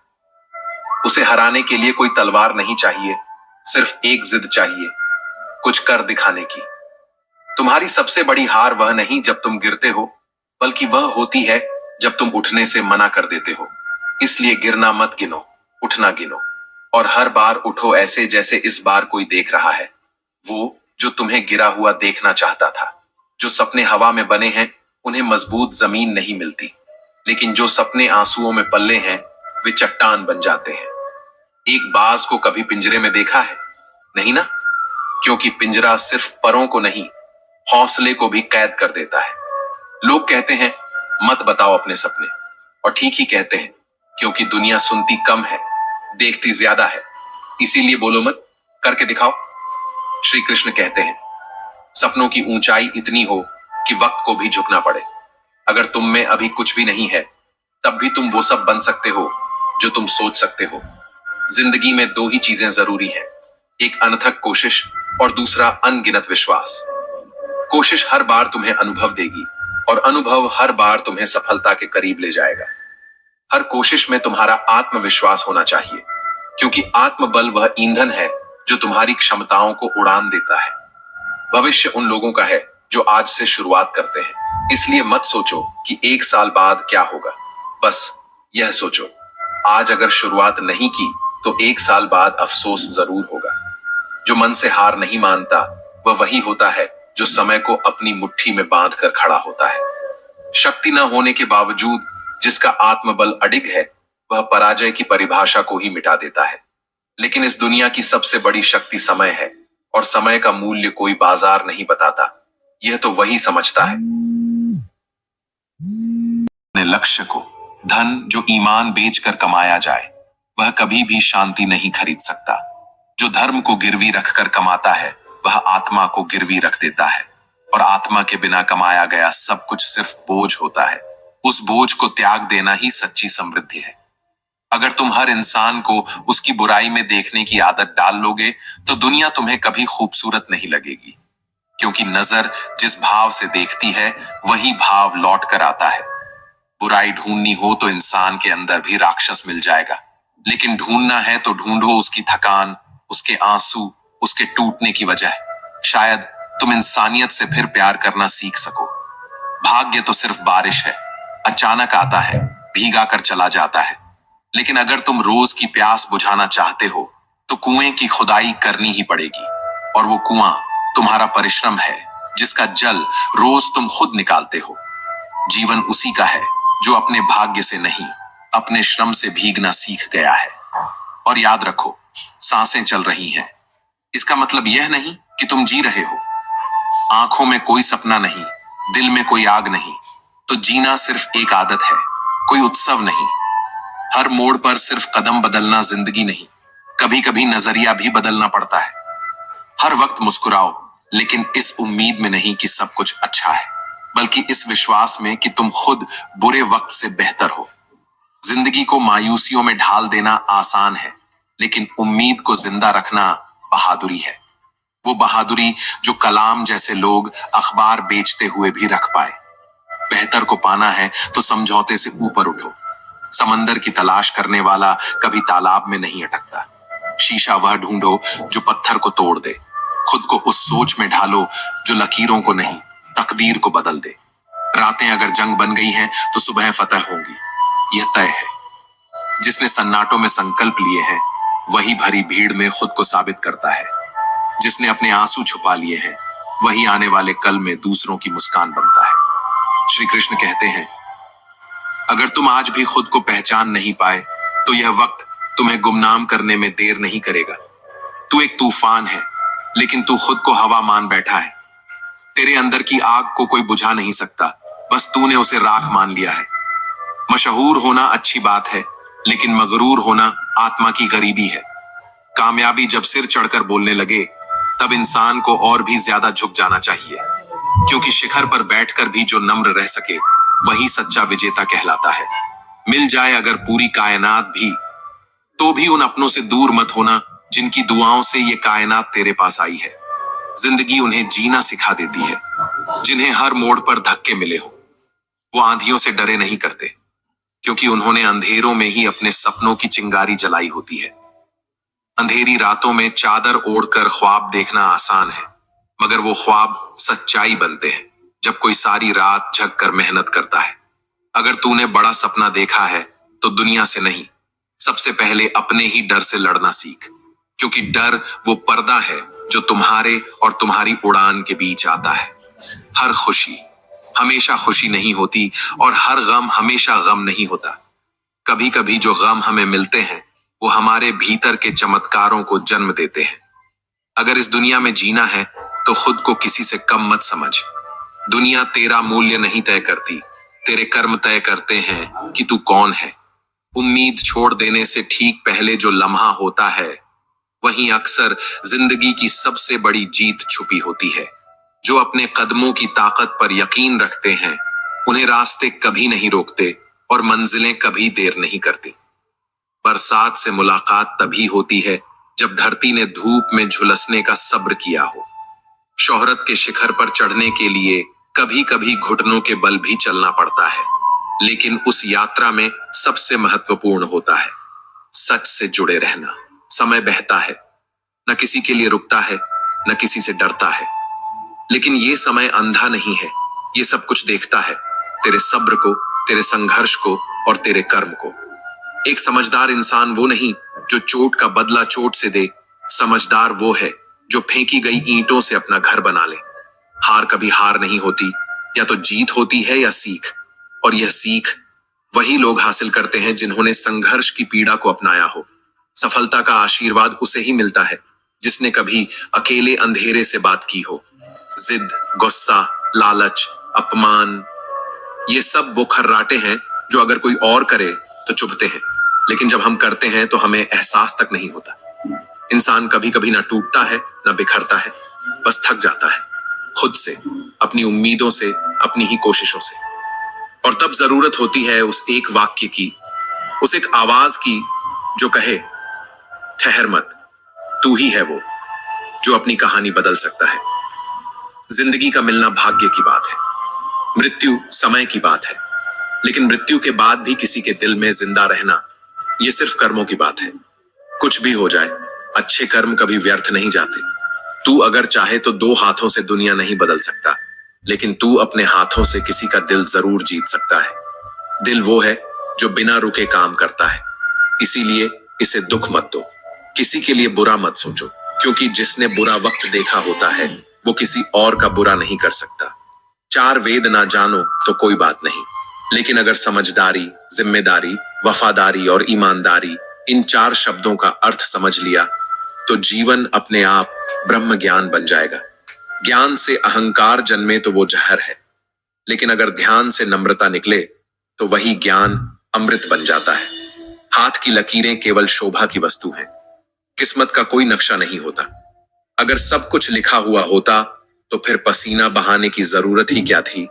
उसे हराने के लिए कोई तलवार नहीं चाहिए, सिर्फ एक जिद चाहिए, कुछ कर दिखाने की। तुम्हारी सबसे बड़ी हार वह नहीं जब तुम गिरते हो, बल्कि वह होती है जब तुम उठने से मना कर देते हो। इसलिए गिरना मत गिनो, उठना गिनो। और हर बार उठो ऐसे जैसे इस बार कोई देख रहा है। वो जो तुम्हें गिरा हुआ देखना चाहता था। जो सपने हवा में बने हैं उन्हें मजबूत जमीन नहीं मिलती, लेकिन जो सपने आंसुओं में पल्ले हैं वे चट्टान बन जाते हैं। एक बाज को कभी पिंजरे में देखा है? नहीं ना, क्योंकि पिंजरा सिर्फ परों को नहीं, हौसले को भी कैद कर देता है। लोग कहते हैं मत बताओ अपने सपने, और ठीक ही कहते हैं, क्योंकि दुनिया सुनती कम है, देखती ज्यादा है। इसीलिए बोलो मत, करके दिखाओ। श्री कृष्ण कहते हैं सपनों की ऊंचाई इतनी हो कि वक्त को भी झुकना पड़े। अगर तुम में अभी कुछ भी नहीं है, तब भी तुम वो सब बन सकते हो जो तुम सोच सकते हो। जिंदगी में दो ही चीजें जरूरी हैं, एक अनथक कोशिश और दूसरा अनगिनत विश्वास। कोशिश हर बार तुम्हें अनुभव देगी और अनुभव हर बार तुम्हें सफलता के करीब ले जाएगा। हर कोशिश में तुम्हारा आत्मविश्वास होना चाहिए, क्योंकि आत्मबल वह ईंधन है जो तुम्हारी क्षमताओं को उड़ान देता है। भविष्य उन लोगों का है जो आज से शुरुआत करते हैं। इसलिए मत सोचो कि एक साल बाद क्या होगा, बस यह सोचो आज अगर शुरुआत नहीं की तो एक साल बाद अफसोस जरूर होगा। जो मन से हार नहीं मानता वह वही होता है जो समय को अपनी मुट्ठी में बांध कर खड़ा होता है। शक्ति न होने के बावजूद जिसका आत्मबल अडिग है वह पराजय की परिभाषा को ही मिटा देता है। लेकिन इस दुनिया की सबसे बड़ी शक्ति समय है, और समय का मूल्य कोई बाजार नहीं बताता, यह तो वही समझता है। अपने लक्ष्य को धन जो ईमान बेचकर कमाया जाए वह कभी भी शांति नहीं खरीद सकता। जो धर्म को गिरवी रखकर कमाता है वह आत्मा को गिरवी रख देता है, और आत्मा के बिना कमाया गया सब कुछ सिर्फ बोझ होता है। उस बोझ को त्याग देना ही सच्ची समृद्धि है। अगर तुम हर इंसान को उसकी बुराई में देखने की आदत डाल लोगे तो दुनिया तुम्हें कभी खूबसूरत नहीं लगेगी, क्योंकि नजर जिस भाव से देखती है वही भाव लौट कर आता है। बुराई ढूंढनी हो तो इंसान के अंदर भी राक्षस मिल जाएगा, लेकिन ढूंढना है तो ढूंढो उसकी थकान, उसके आंसू, उसके टूटने की वजह। शायद तुम इंसानियत से फिर प्यार करना सीख सको। भाग्य तो सिर्फ बारिश है, अचानक आता है, भीगा कर चला जाता है। लेकिन अगर तुम रोज की प्यास बुझाना चाहते हो तो कुएं की खुदाई करनी ही पड़ेगी, और वो कुआं तुम्हारा परिश्रम है जिसका जल रोज तुम खुद निकालते हो। जीवन उसी का है जो अपने भाग्य से नहीं अपने श्रम से भीगना सीख गया है। और याद रखो, सांसें चल रही हैं, इसका मतलब यह नहीं कि तुम जी रहे हो। आंखों में कोई सपना नहीं, दिल में कोई आग नहीं, तो जीना सिर्फ एक आदत है, कोई उत्सव नहीं। हर मोड़ पर सिर्फ कदम बदलना जिंदगी नहीं, कभी कभी नजरिया भी बदलना पड़ता है। हर वक्त मुस्कुराओ, लेकिन इस उम्मीद में नहीं कि सब कुछ अच्छा है, बल्कि इस विश्वास में कि तुम खुद बुरे वक्त से बेहतर हो। जिंदगी को मायूसियों में ढाल देना आसान है, लेकिन उम्मीद को जिंदा रखना बहादुरी है। वो बहादुरी जो कलाम जैसे लोग अखबार बेचते हुए भी रख पाए। बेहतर को पाना है तो समझौते से ऊपर उठो। समंदर की तलाश करने वाला कभी तालाब में नहीं अटकता। शीशा वह ढूंढो जो पत्थर को तोड़ दे। खुद को उस सोच में ढालो जो लकीरों को नहीं तकदीर को बदल दे। रातें अगर जंग बन गई हैं तो सुबह फतह होगी, यह तय है। जिसने सन्नाटों में संकल्प लिए हैं वही भरी भीड़ में खुद को साबित करता है। जिसने अपने आंसू छुपा लिए हैं वही आने वाले कल में दूसरों की मुस्कान बनता है। श्री कृष्ण कहते हैं अगर तुम आज भी खुद को पहचान नहीं पाए तो यह वक्त तुम्हें गुमनाम करने में देर नहीं करेगा। तू एक तूफान है, लेकिन तू खुद को हवा मान बैठा है। तेरे अंदर की आग को कोई बुझा नहीं सकता, बस तूने उसे राख मान लिया है। मशहूर होना अच्छी बात है, लेकिन मगरूर होना आत्मा की गरीबी है। कामयाबी जब सिर चढ़कर बोलने लगे तब इंसान को और भी ज्यादा झुक जाना चाहिए, क्योंकि शिखर पर बैठकर भी जो नम्र रह सके वही सच्चा विजेता कहलाता है। मिल जाए अगर पूरी कायनात भी, तो भी उन अपनों से दूर मत होना जिनकी दुआओं से ये कायनात तेरे पास आई है। जिंदगी उन्हें जीना सिखा देती है जिन्हें हर मोड़ पर धक्के मिले हो। वो आंधियों से डरे नहीं करते, क्योंकि उन्होंने अंधेरों में ही अपने सपनों की चिंगारी जलाई होती है। अंधेरी रातों में चादर ओढ़कर ख्वाब देखना आसान है, मगर वो ख्वाब सच्चाई बनते हैं जब कोई सारी रात जग कर मेहनत करता है। अगर तूने बड़ा सपना देखा है तो दुनिया से नहीं, सबसे पहले अपने ही डर से लड़ना सीख, क्योंकि डर वो पर्दा है जो तुम्हारे और तुम्हारी उड़ान के बीच आता है। हर खुशी हमेशा खुशी नहीं होती और हर गम हमेशा गम नहीं होता। कभी कभी जो गम हमें मिलते हैं वो हमारे भीतर के चमत्कारों को जन्म देते हैं। अगर इस दुनिया में जीना है तो खुद को किसी से कम मत समझ। दुनिया तेरा मूल्य नहीं तय करती, तेरे कर्म तय करते हैं कि तू कौन है। उम्मीद छोड़ देने से ठीक पहले जो लम्हा होता है वहीं अक्सर जिंदगी की सबसे बड़ी जीत छुपी होती है। जो अपने कदमों की ताकत पर यकीन रखते हैं उन्हें रास्ते कभी नहीं रोकते और मंजिलें कभी देर नहीं करती। बरसात से मुलाकात तभी होती है जब धरती ने धूप में झुलसने का सब्र किया हो। शोहरत के शिखर पर चढ़ने के लिए कभी कभी घुटनों के बल भी चलना पड़ता है, लेकिन उस यात्रा में सबसे महत्वपूर्ण होता है सच से जुड़े रहना। समय बहता है, न किसी के लिए रुकता है, न किसी से डरता है, लेकिन ये समय अंधा नहीं है। ये सब कुछ देखता है, तेरे सब्र को, तेरे संघर्ष को और तेरे कर्म को। एक समझदार इंसान वो नहीं जो चोट का बदला चोट से दे, समझदार वो है जो फेंकी गई ईंटों से अपना घर बना ले। हार कभी हार नहीं होती, या तो जीत होती है या सीख, और यह सीख वही लोग हासिल करते हैं जिन्होंने संघर्ष की पीड़ा को अपनाया हो। सफलता का आशीर्वाद उसे ही मिलता है जिसने कभी अकेले अंधेरे से बात की हो। जिद, गुस्सा, लालच, अपमान, ये सब वो खर्राटे हैं जो अगर कोई और करे तो चुभते हैं, लेकिन जब हम करते हैं तो हमें एहसास तक नहीं होता। इंसान कभी कभी ना टूटता है ना बिखरता है, बस थक जाता है खुद से, अपनी उम्मीदों से, अपनी ही कोशिशों से। और तब जरूरत होती है उस एक वाक्य की, उस एक आवाज की जो कहे ठहर मत, तू ही है वो जो अपनी कहानी बदल सकता है। जिंदगी का मिलना भाग्य की बात है, मृत्यु समय की बात है, लेकिन मृत्यु के बाद भी किसी के दिल में जिंदा रहना ये सिर्फ कर्मों की बात है। कुछ भी हो जाए, अच्छे कर्म कभी व्यर्थ नहीं जाते। तू अगर चाहे तो दो हाथों से दुनिया नहीं बदल सकता, लेकिन तू अपने हाथों से किसी का दिल जरूर जीत सकता है। दिल वो है जो बिना रुके काम करता है, इसीलिए इसे दुख मत दो, किसी के लिए बुरा मत सोचो, क्योंकि जिसने बुरा वक्त देखा होता है वो किसी और का बुरा नहीं कर सकता। चार वेद ना जानो तो कोई बात नहीं, लेकिन अगर समझदारी, जिम्मेदारी, वफादारी और ईमानदारी इन चार शब्दों का अर्थ समझ लिया तो जीवन अपने आप ब्रह्म ज्ञान बन जाएगा। ज्ञान से अहंकार जन्मे तो वो जहर है, लेकिन अगर ध्यान से नम्रता निकले तो वही ज्ञान अमृत बन जाता है। हाथ की लकीरें केवल शोभा की वस्तु हैं, किस्मत का कोई नक्शा नहीं होता। अगर सब कुछ लिखा हुआ होता तो फिर पसीना बहाने की जरूरत ही क्या थी।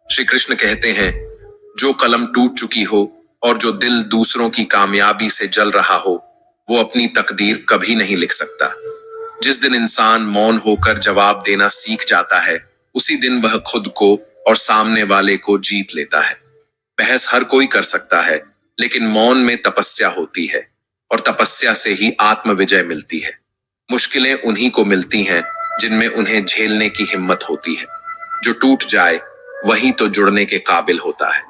श्री कृष्ण कहते हैं, जो कलम टूट चुकी हो और जो दिल दूसरों की कामयाबी से जल रहा हो वो अपनी तकदीर कभी नहीं लिख सकता। जिस दिन इंसान मौन होकर जवाब देना सीख जाता है उसी दिन वह खुद को और सामने वाले को जीत लेता है। बहस हर कोई कर सकता है, लेकिन मौन में तपस्या होती है और तपस्या से ही आत्म विजय मिलती है। मुश्किलें उन्हीं को मिलती हैं जिनमें उन्हें झेलने की हिम्मत होती है। जो टूट जाए वही तो जुड़ने के काबिल होता है।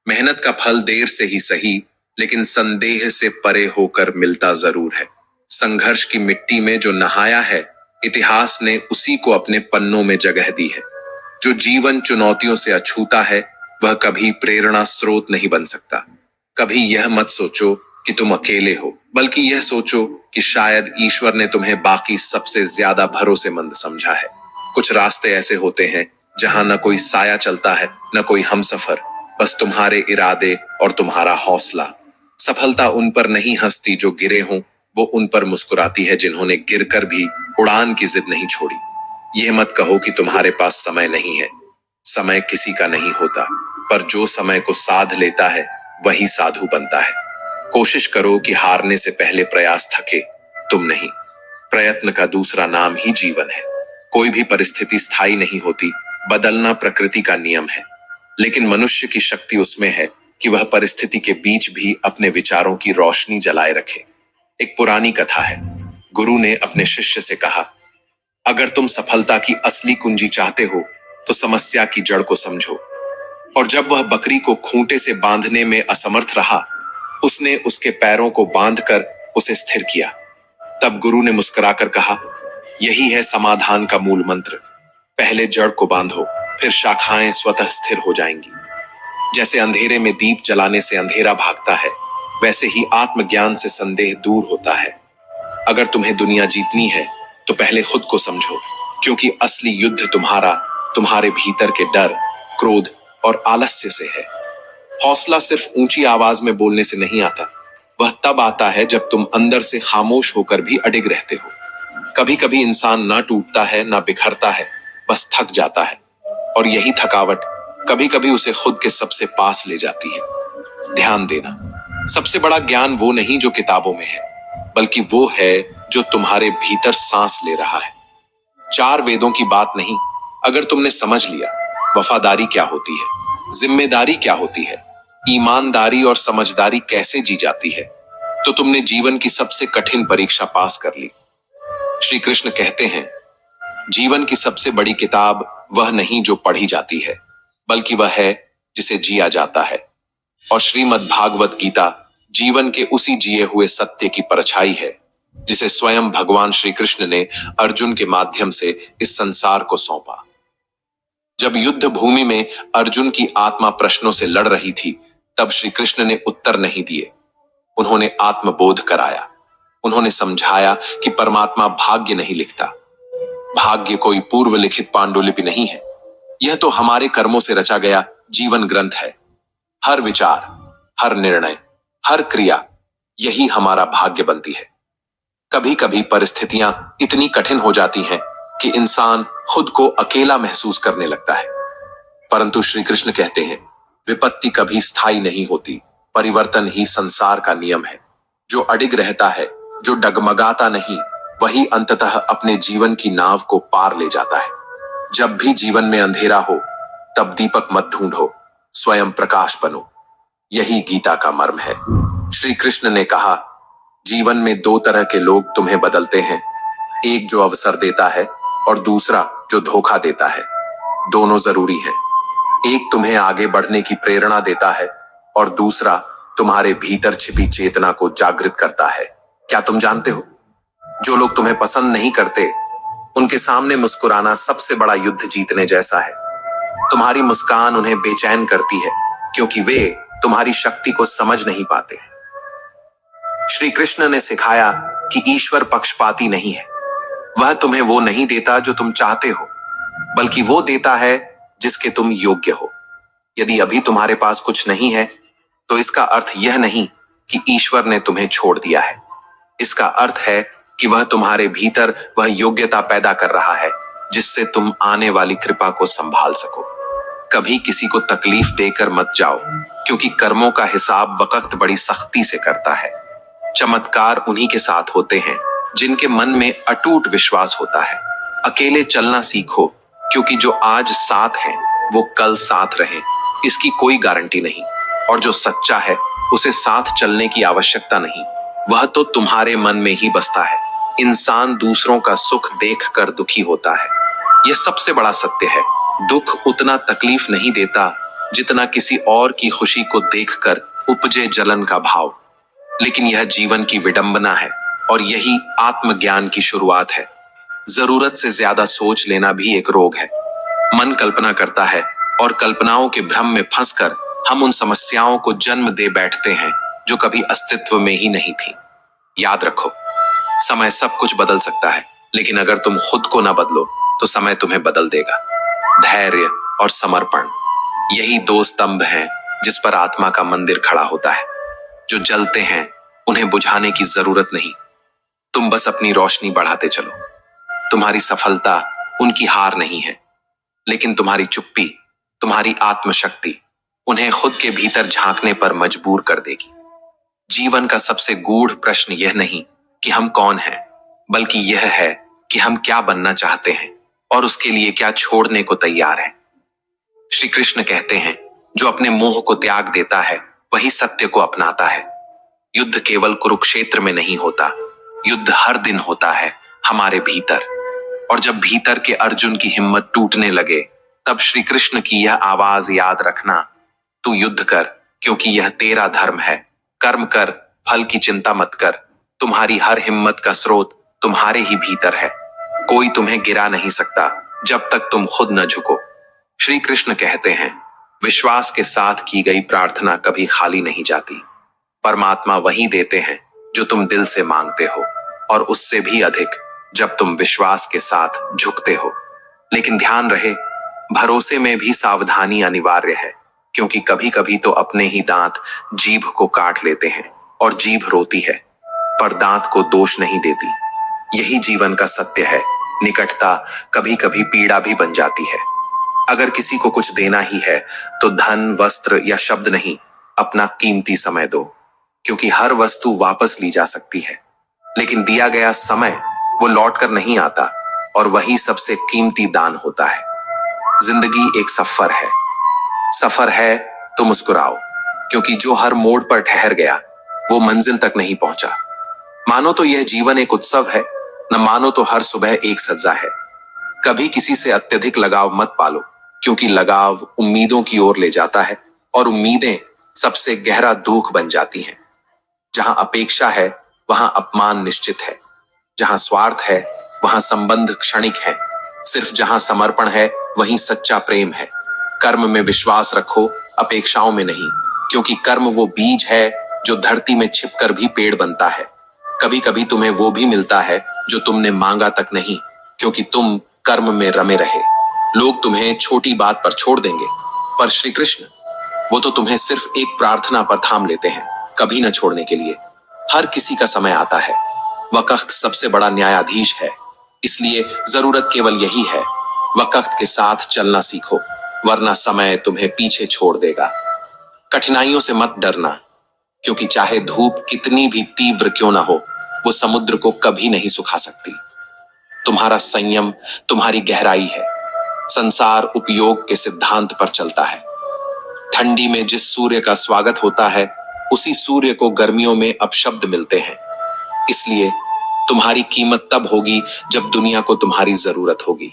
मेहनत का फल देर से ही सही, लेकिन संदेह से परे होकर मिलता जरूर है। संघर्ष की मिट्टी में जो नहाया है इतिहास ने उसी को अपने पन्नों में जगह दी है। जो जीवन चुनौतियों से अछूता है वह कभी प्रेरणा स्रोत नहीं बन सकता। कभी यह मत सोचो कि तुम अकेले हो, बल्कि यह सोचो कि शायद ईश्वर ने तुम्हें बाकी सबसे ज्यादा भरोसेमंद समझा है। कुछ रास्ते ऐसे होते हैं जहां न कोई साया चलता है न कोई हमसफर, बस तुम्हारे इरादे और तुम्हारा हौसला। सफलता उन पर नहीं हंसती जो गिरे हों, वो उन पर मुस्कुराती है जिन्होंने गिरकर भी उड़ान की जिद नहीं छोड़ी। यह मत कहो कि तुम्हारे पास समय नहीं है, समय किसी का नहीं होता, पर जो समय को साध लेता है वही साधु बनता है। कोशिश करो कि हारने से पहले प्रयास थके, तुम नहीं। प्रयत्न का दूसरा नाम ही जीवन है। कोई भी परिस्थिति स्थायी नहीं होती, बदलना प्रकृति का नियम है, लेकिन मनुष्य की शक्ति उसमें है कि वह परिस्थिति के बीच भी अपने विचारों की रोशनी जलाए रखे। एक पुरानी कथा है, गुरु ने अपने शिष्य से कहा, अगर तुम सफलता की असली कुंजी चाहते हो तो समस्या की जड़ को समझो। और जब वह बकरी को खूंटे से बांधने में असमर्थ रहा, उसने उसके पैरों को बांधकर उसे स्थिर किया। तब गुरु ने मुस्कुराकर कहा, यही है समाधान का मूल मंत्र। पहले जड़ को बांधो, फिर शाखाएं स्वतः स्थिर हो जाएंगी। जैसे अंधेरे में दीप जलाने से अंधेरा भागता है, वैसे ही आत्मज्ञान से संदेह दूर होता है। अगर तुम्हें दुनिया जीतनी है तो पहले खुद को समझो, क्योंकि असली युद्ध तुम्हारे भीतर के डर, क्रोध और आलस्य से है। हौसला सिर्फ ऊंची आवाज में बोलने से नहीं आता, वह तब आता है जब तुम अंदर से खामोश होकर भी अडिग रहते हो। कभी कभी इंसान ना टूटता है ना बिखरता है, बस थक जाता है, और यही थकावट कभी कभी उसे खुद के सबसे पास ले जाती है। ध्यान देना, सबसे बड़ा ज्ञान वो नहीं जो किताबों में है, बल्कि वो है जो तुम्हारे भीतर सांस ले रहा है। 4 वेदों की बात नहीं, अगर तुमने समझ लिया वफादारी क्या होती है, जिम्मेदारी क्या होती है, ईमानदारी और समझदारी कैसे जी जाती है, तो तुमने जीवन की सबसे कठिन परीक्षा पास कर ली। श्री कृष्ण कहते हैं, जीवन की सबसे बड़ी किताब वह नहीं जो पढ़ी जाती है, बल्कि वह है जिसे जिया जाता है। और श्रीमद् भागवत गीता जीवन के उसी जिए हुए सत्य की परछाई है, जिसे स्वयं भगवान श्री कृष्ण ने अर्जुन के माध्यम से इस संसार को सौंपा। जब युद्ध भूमि में अर्जुन की आत्मा प्रश्नों से लड़ रही थी, तब श्री कृष्ण ने उत्तर नहीं दिए। उन्होंने आत्मबोध कराया। उन्होंने समझाया कि परमात्मा भाग्य नहीं लिखता। भाग्य कोई पूर्व लिखित पांडुलिपि नहीं है, यह तो हमारे कर्मों से रचा गया जीवन ग्रंथ है। हर विचार, हर निर्णय, हर क्रिया, यही हमारा भाग्य बनती है। कभी कभी परिस्थितियां इतनी कठिन हो जाती हैं कि इंसान खुद को अकेला महसूस करने लगता है, परंतु श्री कृष्ण कहते हैं, विपत्ति कभी स्थायी नहीं होती, परिवर्तन ही संसार का नियम है। जो अडिग रहता है, जो डगमगाता नहीं, वही अंततः अपने जीवन की नाव को पार ले जाता है। जब भी जीवन में अंधेरा हो, तब दीपक मत ढूंढो, स्वयं प्रकाश बनो। यही गीता का मर्म है। श्री कृष्ण ने कहा, जीवन में 2 तरह के लोग तुम्हें बदलते हैं, एक जो अवसर देता है और दूसरा जो धोखा देता है। दोनों जरूरी हैं। एक तुम्हें आगे बढ़ने की प्रेरणा देता है और दूसरा तुम्हारे भीतर छिपी चेतना को जागृत करता है। क्या तुम जानते हो, जो लोग तुम्हें पसंद नहीं करते, उनके सामने मुस्कुराना सबसे बड़ा युद्ध जीतने जैसा है। तुम्हारी मुस्कान उन्हें बेचैन करती है, क्योंकि वे तुम्हारी शक्ति को समझ नहीं पाते। श्री कृष्ण ने सिखाया कि ईश्वर पक्षपाती नहीं है। वह तुम्हें वो नहीं देता जो तुम चाहते हो, बल्कि वो देता है जिसके तुम योग्य हो। यदि अभी तुम्हारे पास कुछ नहीं है, तो इसका अर्थ यह नहीं कि ईश्वर ने तुम्हें छोड़ दिया है। इसका अर्थ है कि वह तुम्हारे भीतर वह योग्यता पैदा कर रहा है जिससे तुम आने वाली कृपा को संभाल सको। कभी किसी को तकलीफ देकर मत जाओ, क्योंकि कर्मों का हिसाब वक्त बड़ी सख्ती से करता है। चमत्कार उन्हीं के साथ होते हैं जिनके मन में अटूट विश्वास होता है। अकेले चलना सीखो, क्योंकि जो आज साथ हैं वो कल साथ रहें, इसकी कोई गारंटी नहीं। और जो सच्चा है उसे साथ चलने की आवश्यकता नहीं, वह तो तुम्हारे मन में ही बसता है। इंसान दूसरों का सुख देखकर दुखी होता है, यह सबसे बड़ा सत्य है। दुख उतना तकलीफ नहीं देता जितना किसी और की खुशी को देखकर उपजे जलन का भाव। लेकिन यह जीवन की विडंबना है और यही आत्मज्ञान की शुरुआत है। जरूरत से ज्यादा सोच लेना भी एक रोग है। मन कल्पना करता है और कल्पनाओं के भ्रम में फंसकर हम उन समस्याओं को जन्म दे बैठते हैं जो कभी अस्तित्व में ही नहीं थी। याद रखो, समय सब कुछ बदल सकता है, लेकिन अगर तुम खुद को ना बदलो तो समय तुम्हें बदल देगा। धैर्य और समर्पण, यही 2 स्तंभ हैं जिस पर आत्मा का मंदिर खड़ा होता है। जो जलते हैं उन्हें बुझाने की जरूरत नहीं, तुम बस अपनी रोशनी बढ़ाते चलो। तुम्हारी सफलता उनकी हार नहीं है, लेकिन तुम्हारी चुप्पी, तुम्हारी आत्मशक्ति उन्हें खुद के भीतर झांकने पर मजबूर कर देगी। जीवन का सबसे गूढ़ प्रश्न यह नहीं कि हम कौन हैं, बल्कि यह है कि हम क्या बनना चाहते हैं और उसके लिए क्या छोड़ने को तैयार है। श्री कृष्ण कहते हैं, जो अपने मोह को त्याग देता है वही सत्य को अपनाता है। युद्ध केवल कुरुक्षेत्र में नहीं होता, युद्ध हर दिन होता है हमारे भीतर। और जब भीतर के अर्जुन की हिम्मत टूटने लगे, तब श्री कृष्ण की यह आवाज याद रखना, तू युद्ध कर, क्योंकि यह तेरा धर्म है। कर्म कर, फल की चिंता मत कर। तुम्हारी हर हिम्मत का स्रोत तुम्हारे ही भीतर है। कोई तुम्हें गिरा नहीं सकता जब तक तुम खुद न झुको। श्री कृष्ण कहते हैं, विश्वास के साथ की गई प्रार्थना कभी खाली नहीं जाती। परमात्मा वही देते हैं जो तुम दिल से मांगते हो, और उससे भी अधिक जब तुम विश्वास के साथ झुकते हो। लेकिन ध्यान रहे, भरोसे में भी सावधानी अनिवार्य है, क्योंकि कभी कभी तो अपने ही दांत जीभ को काट लेते हैं और जीभ रोती है, पर दांत को दोष नहीं देती। यही जीवन का सत्य है। निकटता कभी कभी पीड़ा भी बन जाती है। अगर किसी को कुछ देना ही है तो धन, वस्त्र या शब्द नहीं, अपना कीमती समय दो, क्योंकि हर वस्तु वापस ली जा सकती है, लेकिन दिया गया समय वो लौट कर नहीं आता, और वही सबसे कीमती दान होता है। जिंदगी एक सफर है। सफर है तो मुस्कुराओ, क्योंकि जो हर मोड़ पर ठहर गया वो मंजिल तक नहीं पहुंचा। मानो तो यह जीवन एक उत्सव है, न मानो तो हर सुबह एक सजा है। कभी किसी से अत्यधिक लगाव मत पालो, क्योंकि लगाव उम्मीदों की ओर ले जाता है, और उम्मीदें सबसे गहरा दुख बन जाती हैं। जहां अपेक्षा है वहां अपमान निश्चित है। जहां स्वार्थ है वहां संबंध क्षणिक है। सिर्फ जहां समर्पण है वहीं सच्चा प्रेम है। कर्म में विश्वास रखो, अपेक्षाओं में नहीं, क्योंकि कर्म वो बीज है जो धरती में छिपकर भी पेड़ बनता है। कभी कभी तुम्हें वो भी मिलता है जो तुमने मांगा तक नहीं, क्योंकि तुम कर्म में रमे रहे। लोग तुम्हें छोटी बात पर छोड़ देंगे, पर श्री कृष्ण, वो तो तुम्हें सिर्फ एक प्रार्थना पर थाम लेते हैं, कभी न छोड़ने के लिए। हर किसी का समय आता है। वक्त सबसे बड़ा न्यायाधीश है, इसलिए जरूरत केवल यही है, वक्त के साथ चलना सीखो, वरना समय तुम्हें पीछे छोड़ देगा। कठिनाइयों से मत डरना, क्योंकि चाहे धूप कितनी भी तीव्र क्यों ना हो, वो समुद्र को कभी नहीं सुखा सकती। तुम्हारा संयम तुम्हारी गहराई है। संसार उपयोग के सिद्धांत पर चलता है। ठंडी में जिस सूर्य का स्वागत होता है, उसी सूर्य को गर्मियों में अपशब्द मिलते हैं। इसलिए तुम्हारी कीमत तब होगी जब दुनिया को तुम्हारी जरूरत होगी।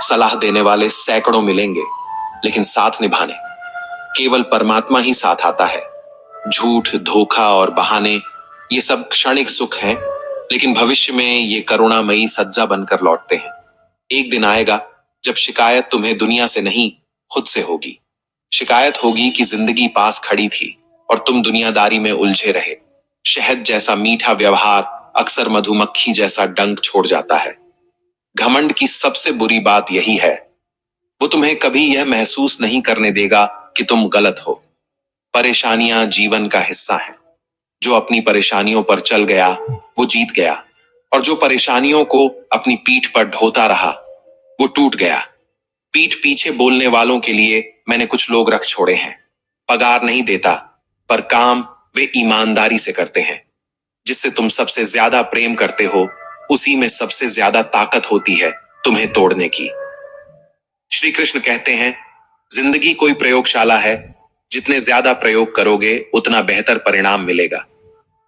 सलाह देने वाले सैकड़ों मिलेंगे, लेकिन साथ निभाने केवल परमात्मा ही साथ आता है। झूठ, धोखा और बहाने ये सब क्षणिक सुख हैं, लेकिन भविष्य में ये करुणामयी सज्जा बनकर लौटते हैं। एक दिन आएगा जब शिकायत तुम्हें दुनिया से नहीं, खुद से होगी। शिकायत होगी कि जिंदगी पास खड़ी थी और तुम दुनियादारी में उलझे रहे। शहद जैसा मीठा व्यवहार अक्सर मधुमक्खी जैसा डंक छोड़ जाता है। घमंड की सबसे बुरी बात यही है, वो तुम्हें कभी यह महसूस नहीं करने देगा कि तुम गलत हो। परेशानियां जीवन का हिस्सा है। जो अपनी परेशानियों पर चल गया वो जीत गया, और जो परेशानियों को अपनी पीठ पर ढोता रहा वो टूट गया। पीठ पीछे बोलने वालों के लिए मैंने कुछ लोग रख छोड़े हैं। पगार नहीं देता, पर काम वे ईमानदारी से करते हैं। जिससे तुम सबसे ज्यादा प्रेम करते हो, उसी में सबसे ज्यादा ताकत होती है तुम्हें तोड़ने की। श्री कृष्ण कहते हैं, जिंदगी कोई प्रयोगशाला है, जितने ज्यादा प्रयोग करोगे उतना बेहतर परिणाम मिलेगा।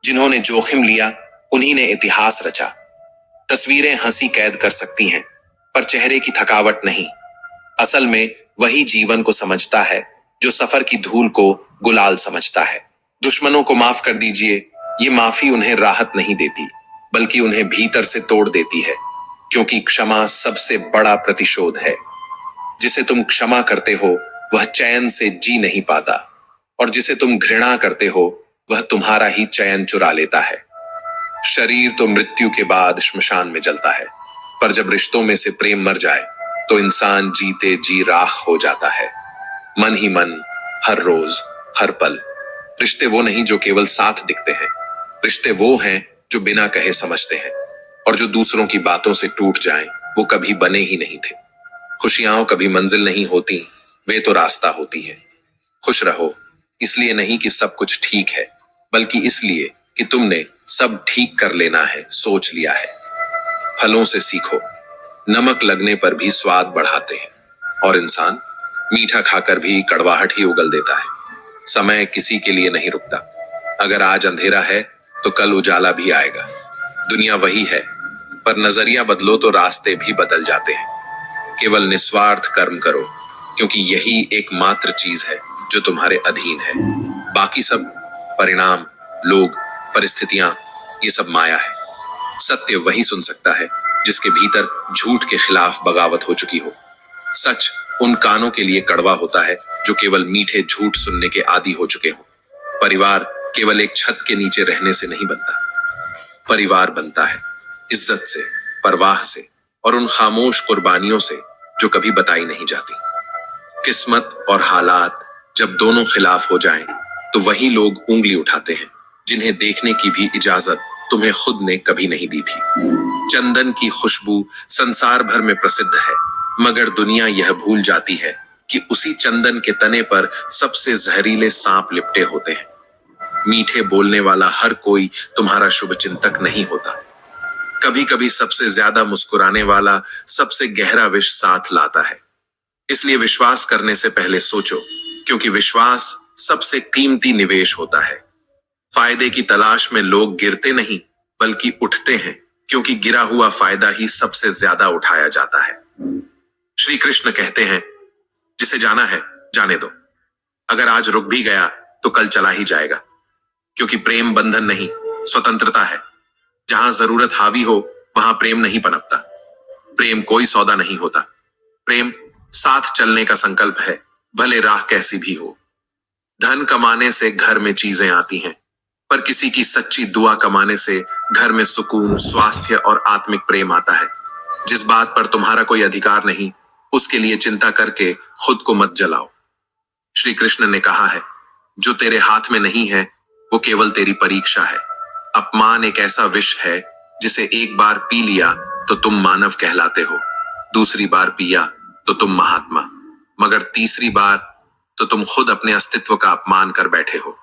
जिन्होंने जोखिम लिया उन्हीं ने इतिहास रचा। तस्वीरें हंसी कैद कर सकती हैं, पर चेहरे की थकावट नहीं। असल में वही जीवन को समझता है जो सफर की धूल को गुलाल समझता है। दुश्मनों को माफ कर दीजिए, ये माफी उन्हें राहत नहीं देती, बल्कि उन्हें भीतर से तोड़ देती है, क्योंकि क्षमा सबसे बड़ा प्रतिशोध है। जिसे तुम क्षमा करते हो वह चैन से जी नहीं पाता, और जिसे तुम घृणा करते हो वह तुम्हारा ही चैन चुरा लेता है। शरीर तो मृत्यु के बाद श्मशान में जलता है, पर जब रिश्तों में से प्रेम मर जाए तो इंसान जीते जी राख हो जाता है। मन ही मन, हर रोज, हर पल। रिश्ते वो नहीं जो केवल साथ दिखते हैं, रिश्ते वो हैं जो बिना कहे समझते हैं, और जो दूसरों की बातों से टूट जाएं वो कभी बने ही नहीं थे। खुशियां कभी मंजिल नहीं होती, वे तो रास्ता होती है। खुश रहो, इसलिए नहीं कि सब कुछ ठीक है, बल्कि इसलिए कि तुमने सब ठीक कर लेना है सोच लिया है। फलों से सीखो, नमक लगने पर भी स्वाद बढ़ाते हैं, और इंसान मीठा खाकर भी कड़वाहट ही उगल देता है। समय किसी के लिए नहीं रुकता। अगर आज अंधेरा है तो कल उजाला भी आएगा। दुनिया वही है, पर नजरिया बदलो तो रास्ते भी बदल जाते हैं। केवल निस्वार्थ कर्म करो, क्योंकि यही एकमात्र चीज है जो तुम्हारे अधीन है। बाकी सब परिणाम, लोग, परिस्थितियां, ये सब माया है। सत्य वही सुन सकता है जिसके भीतर झूठ के खिलाफ बगावत हो चुकी हो। सच उन कानों के लिए कड़वा होता है जो केवल मीठे झूठ सुनने के आदी हो चुके हो। परिवार केवल एक छत के नीचे रहने से नहीं बनता। परिवार बनता है इज्जत से, परवाह से और उन खामोश कुर्बानियों से जो कभी बताई नहीं जाती। किस्मत और हालात जब दोनों खिलाफ हो जाएं, तो वही लोग उंगली उठाते हैं जिन्हें देखने की भी इजाजत तुम्हें खुद ने कभी नहीं दी थी। चंदन की खुशबू संसार भर में प्रसिद्ध है, मगर दुनिया यह भूल जाती है कि उसी चंदन के तने पर सबसे जहरीले सांप लिपटे होते हैं। मीठे बोलने वाला हर कोई तुम्हारा शुभचिंतक नहीं होता। कभी कभी सबसे ज्यादा मुस्कुराने वाला सबसे गहरा विष साथ लाता है। इसलिए विश्वास करने से पहले सोचो, क्योंकि विश्वास सबसे कीमती निवेश होता है। फायदे की तलाश में लोग गिरते नहीं बल्कि उठते हैं, क्योंकि गिरा हुआ फायदा ही सबसे ज्यादा उठाया जाता है। श्री कृष्ण कहते हैं, जिसे जाना है जाने दो। अगर आज रुक भी गया तो कल चला ही जाएगा, क्योंकि प्रेम बंधन नहीं, स्वतंत्रता है। जहां जरूरत हावी हो वहां प्रेम नहीं पनपता। प्रेम कोई सौदा नहीं होता। प्रेम साथ चलने का संकल्प है, भले राह कैसी भी हो। धन कमाने से घर में चीजें आती हैं, पर किसी की सच्ची दुआ कमाने से घर में सुकून, स्वास्थ्य और आत्मिक प्रेम आता है। जिस बात पर तुम्हारा कोई अधिकार नहीं, उसके लिए चिंता करके खुद को मत जलाओ। श्री कृष्ण ने कहा है, जो तेरे हाथ में नहीं है वो केवल तेरी परीक्षा है। अपमान एक ऐसा विष है जिसे एक बार पी लिया तो तुम मानव कहलाते हो, दूसरी बार पिया तो तुम महात्मा, मगर तीसरी बार तो तुम खुद अपने अस्तित्व का अपमान कर बैठे हो।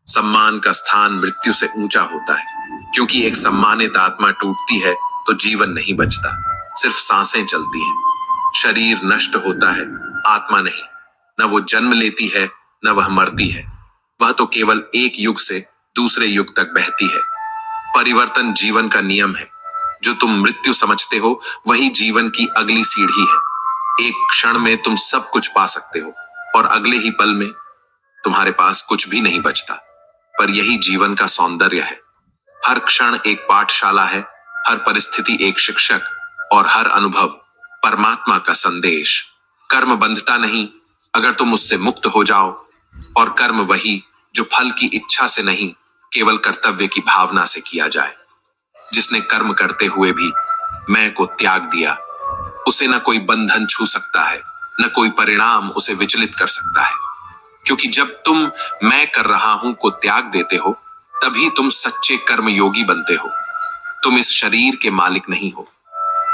सम्मान का स्थान मृत्यु से ऊंचा होता है, क्योंकि एक सम्मानित आत्मा टूटती है तो जीवन नहीं बचता, सिर्फ सांसें चलती हैं। शरीर नष्ट होता है, आत्मा नहीं। न वो जन्म लेती है न वह मरती है, वह तो केवल एक युग से दूसरे युग तक बहती है। परिवर्तन जीवन का नियम है। जो तुम मृत्यु समझते हो वही जीवन की अगली सीढ़ी है। एक क्षण में तुम सब कुछ पा सकते हो और अगले ही पल में तुम्हारे पास कुछ भी नहीं बचता, पर यही जीवन का सौंदर्य है। हर क्षण एक पाठशाला है, हर परिस्थिति एक शिक्षक और हर अनुभव परमात्मा का संदेश। कर्म बंधता नहीं अगर तुम उससे मुक्त हो जाओ, और कर्म वही जो फल की इच्छा से नहीं, केवल कर्तव्य की भावना से किया जाए। जिसने कर्म करते हुए भी मैं को त्याग दिया, उसे न कोई बंधन छू सकता है, न कोई परिणाम उसे विचलित कर सकता है। क्योंकि जब तुम मैं कर रहा हूं को त्याग देते हो, तभी तुम सच्चे कर्म योगी बनते हो। तुम इस शरीर के मालिक नहीं हो।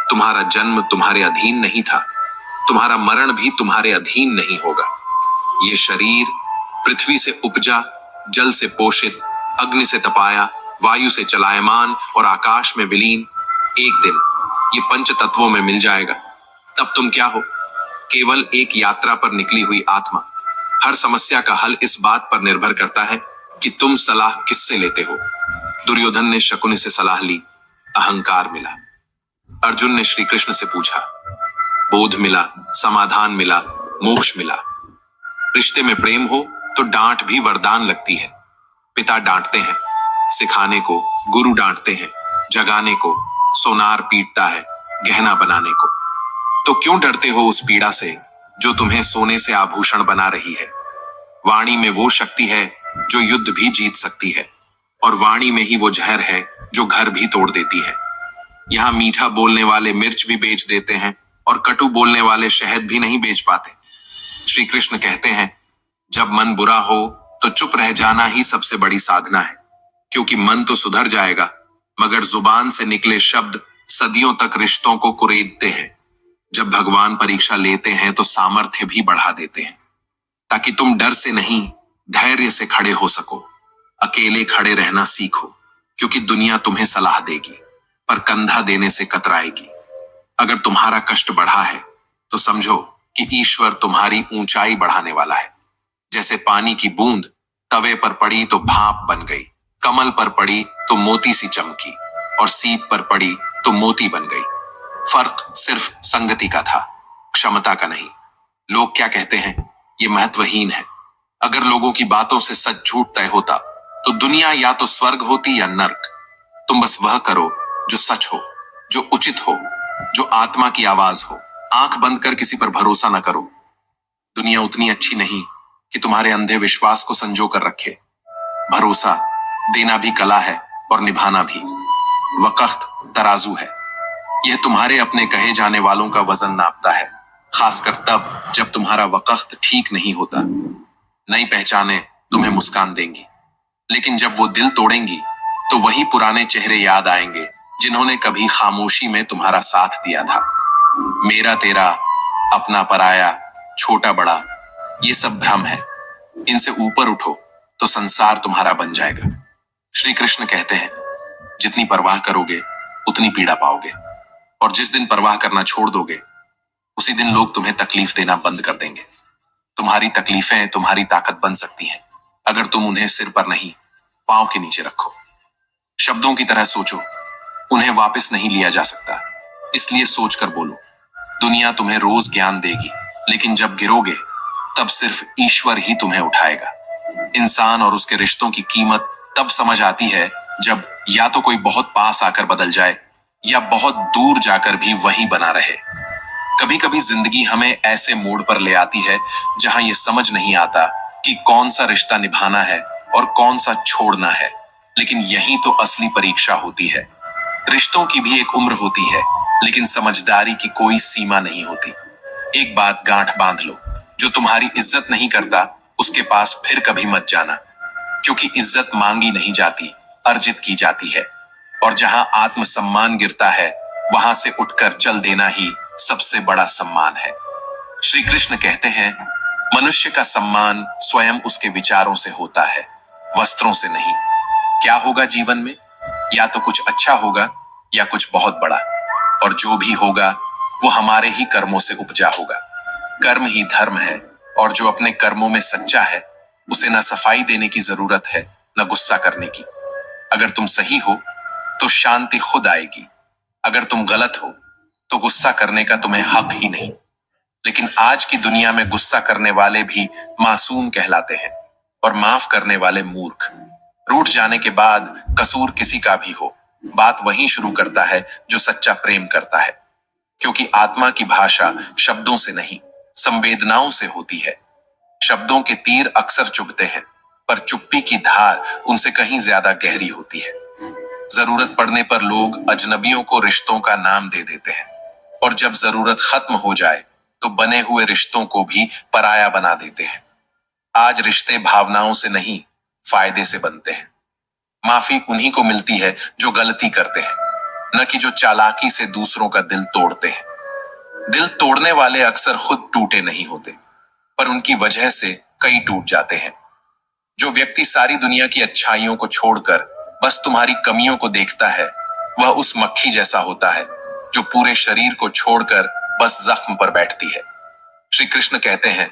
तुम्हारा जन्म तुम्हारे अधीन नहीं था, तुम्हारा मरण भी तुम्हारे अधीन नहीं होगा। ये शरीर पृथ्वी से उपजा, जल से पोषित, अग्नि से तपाया, वायु से चलायमान और आकाश में विलीन, एक दिन ये पंच तत्वों में मिल जाएगा। तब तुम क्या हो? केवल एक यात्रा पर निकली हुई आत्मा। हर समस्या का हल इस बात पर निर्भर करता है कि तुम सलाह किससे लेते हो। दुर्योधन ने शकुनि से सलाह ली, अहंकार मिला। अर्जुन ने श्री कृष्ण से पूछा, बोध मिला, समाधान मिला, मोक्ष मिला। रिश्ते में प्रेम हो तो डांट भी वरदान लगती है। पिता डांटते हैं सिखाने को, गुरु डांटते हैं जगाने को, सोनार पीटता है गहना बनाने को। तो क्यों डरते हो उस पीड़ा से जो तुम्हें सोने से आभूषण बना रही है? वाणी में वो शक्ति है जो युद्ध भी जीत सकती है, और वाणी में ही वो जहर है जो घर भी तोड़ देती है। यहाँ मीठा बोलने वाले मिर्च भी बेच देते हैं और कटु बोलने वाले शहद भी नहीं बेच पाते। श्री कृष्ण कहते हैं, जब मन बुरा हो तो चुप रह जाना ही सबसे बड़ी साधना है, क्योंकि मन तो सुधर जाएगा, मगर जुबान से निकले शब्द सदियों तक रिश्तों को कुरेदते हैं। जब भगवान परीक्षा लेते हैं तो सामर्थ्य भी बढ़ा देते हैं, ताकि तुम डर से नहीं धैर्य से खड़े हो सको। अकेले खड़े रहना सीखो, क्योंकि दुनिया तुम्हें सलाह देगी पर कंधा देने से कतराएगी। अगर तुम्हारा कष्ट बढ़ा है तो समझो कि ईश्वर तुम्हारी ऊंचाई बढ़ाने वाला है। जैसे पानी की बूंद तवे पर पड़ी तो भाप बन गई, कमल पर पड़ी तो मोती सी चमकी, और सीप पर पड़ी तो मोती बन गई। फर्क सिर्फ संगति का था। क्षमता का नहीं। लोग क्या कहते हैं ये महत्वहीन है। अगर लोगों की बातों से सच झूठ तय होता तो दुनिया या तो स्वर्ग होती या नर्क। तुम बस वह करो जो सच हो, जो उचित हो, जो आत्मा की आवाज हो। आंख बंद कर किसी पर भरोसा न करो। दुनिया उतनी अच्छी नहीं कि तुम्हारे अंधे विश्वास को संजो कर रखे। भरोसा देना भी कला है और निभाना भी। वक़्त तराजू है, यह तुम्हारे अपने कहे जाने वालों का वजन नापता है, खासकर तब जब तुम्हारा वक़्त ठीक नहीं होता। नई पहचानें तुम्हें मुस्कान देंगी, लेकिन जब वो दिल तोड़ेंगी तो वही पुराने चेहरे याद आएंगे जिन्होंने कभी खामोशी में तुम्हारा साथ दिया था। मेरा तेरा, अपना पराया, छोटा बड़ा, ये सब भ्रम है। इनसे ऊपर उठो तो संसार तुम्हारा बन जाएगा। श्री कृष्ण कहते हैं जितनी परवाह करोगे उतनी पीड़ा पाओगे, और जिस दिन परवाह करना छोड़ दोगे उसी दिन लोग तुम्हें तकलीफ देना बंद कर देंगे। तुम्हारी तकलीफें तुम्हारी ताकत बन सकती हैं अगर तुम उन्हें सिर पर नहीं, पांव के नीचे रखो। शब्दों की तरह सोचो, उन्हें वापस नहीं लिया जा सकता, इसलिए सोचकर बोलो। दुनिया तुम्हें रोज ज्ञान देगी, लेकिन जब गिरोगे तब सिर्फ ईश्वर ही तुम्हें उठाएगा। इंसान और उसके रिश्तों की कीमत तब समझ आती है जब या तो कोई बहुत पास आकर बदल जाए या बहुत दूर जाकर भी वही बना रहे। कभी कभी जिंदगी हमें ऐसे मोड़ पर ले आती है जहां ये समझ नहीं आता कि कौन सा रिश्ता निभाना है और कौन सा छोड़ना है, लेकिन यही तो असली परीक्षा होती है। रिश्तों की भी एक उम्र होती है, लेकिन समझदारी की कोई सीमा नहीं होती। एक बात गांठ बांध लो, जो तुम्हारी इज्जत नहीं करता उसके पास फिर कभी मत जाना, क्योंकि इज्जत मांगी नहीं जाती, अर्जित की जाती है। और जहां आत्मसम्मान गिरता है वहां से उठकर चल देना ही सबसे बड़ा सम्मान है। श्री कृष्ण कहते हैं मनुष्य का सम्मान स्वयं उसके विचारों से होता है, वस्त्रों से नहीं। क्या होगा जीवन में? या तो कुछ अच्छा होगा या कुछ बहुत बड़ा, और जो भी होगा वो हमारे ही कर्मों से उपजा होगा। कर्म ही धर्म है, और जो अपने कर्मों में सच्चा है उसे न सफाई देने की जरूरत है न गुस्सा करने की। अगर तुम सही हो तो शांति खुद आएगी, अगर तुम गलत हो तो गुस्सा करने का तुम्हें हक ही नहीं। लेकिन आज की दुनिया में गुस्सा करने वाले भी मासूम कहलाते हैं और माफ करने वाले मूर्ख। रूठ जाने के बाद कसूर किसी का भी हो, बात वहीं शुरू करता है जो सच्चा प्रेम करता है, क्योंकि आत्मा की भाषा शब्दों से नहीं, संवेदनाओं से होती है। शब्दों के तीर अक्सर चुभते हैं, पर चुप्पी की धार उनसे कहीं ज्यादा गहरी होती है। जरूरत पड़ने पर लोग अजनबियों को रिश्तों का नाम दे देते हैं, और जब जरूरत खत्म हो जाए तो बने हुए रिश्तों को भी पराया बना देते हैं। आज रिश्ते भावनाओं से नहीं, फायदे से बनते हैं। माफी उन्हीं को मिलती है जो गलती करते हैं, न कि जो चालाकी से दूसरों का दिल तोड़ते हैं। दिल तोड़ने वाले अक्सर खुद टूटे नहीं होते, पर उनकी वजह से कई टूट जाते हैं। जो व्यक्ति सारी दुनिया की अच्छाइयों को छोड़कर बस तुम्हारी कमियों को देखता है, वह उस मक्खी जैसा होता है जो पूरे शरीर को छोड़कर बस जख्म पर बैठती है। श्री कृष्ण कहते हैं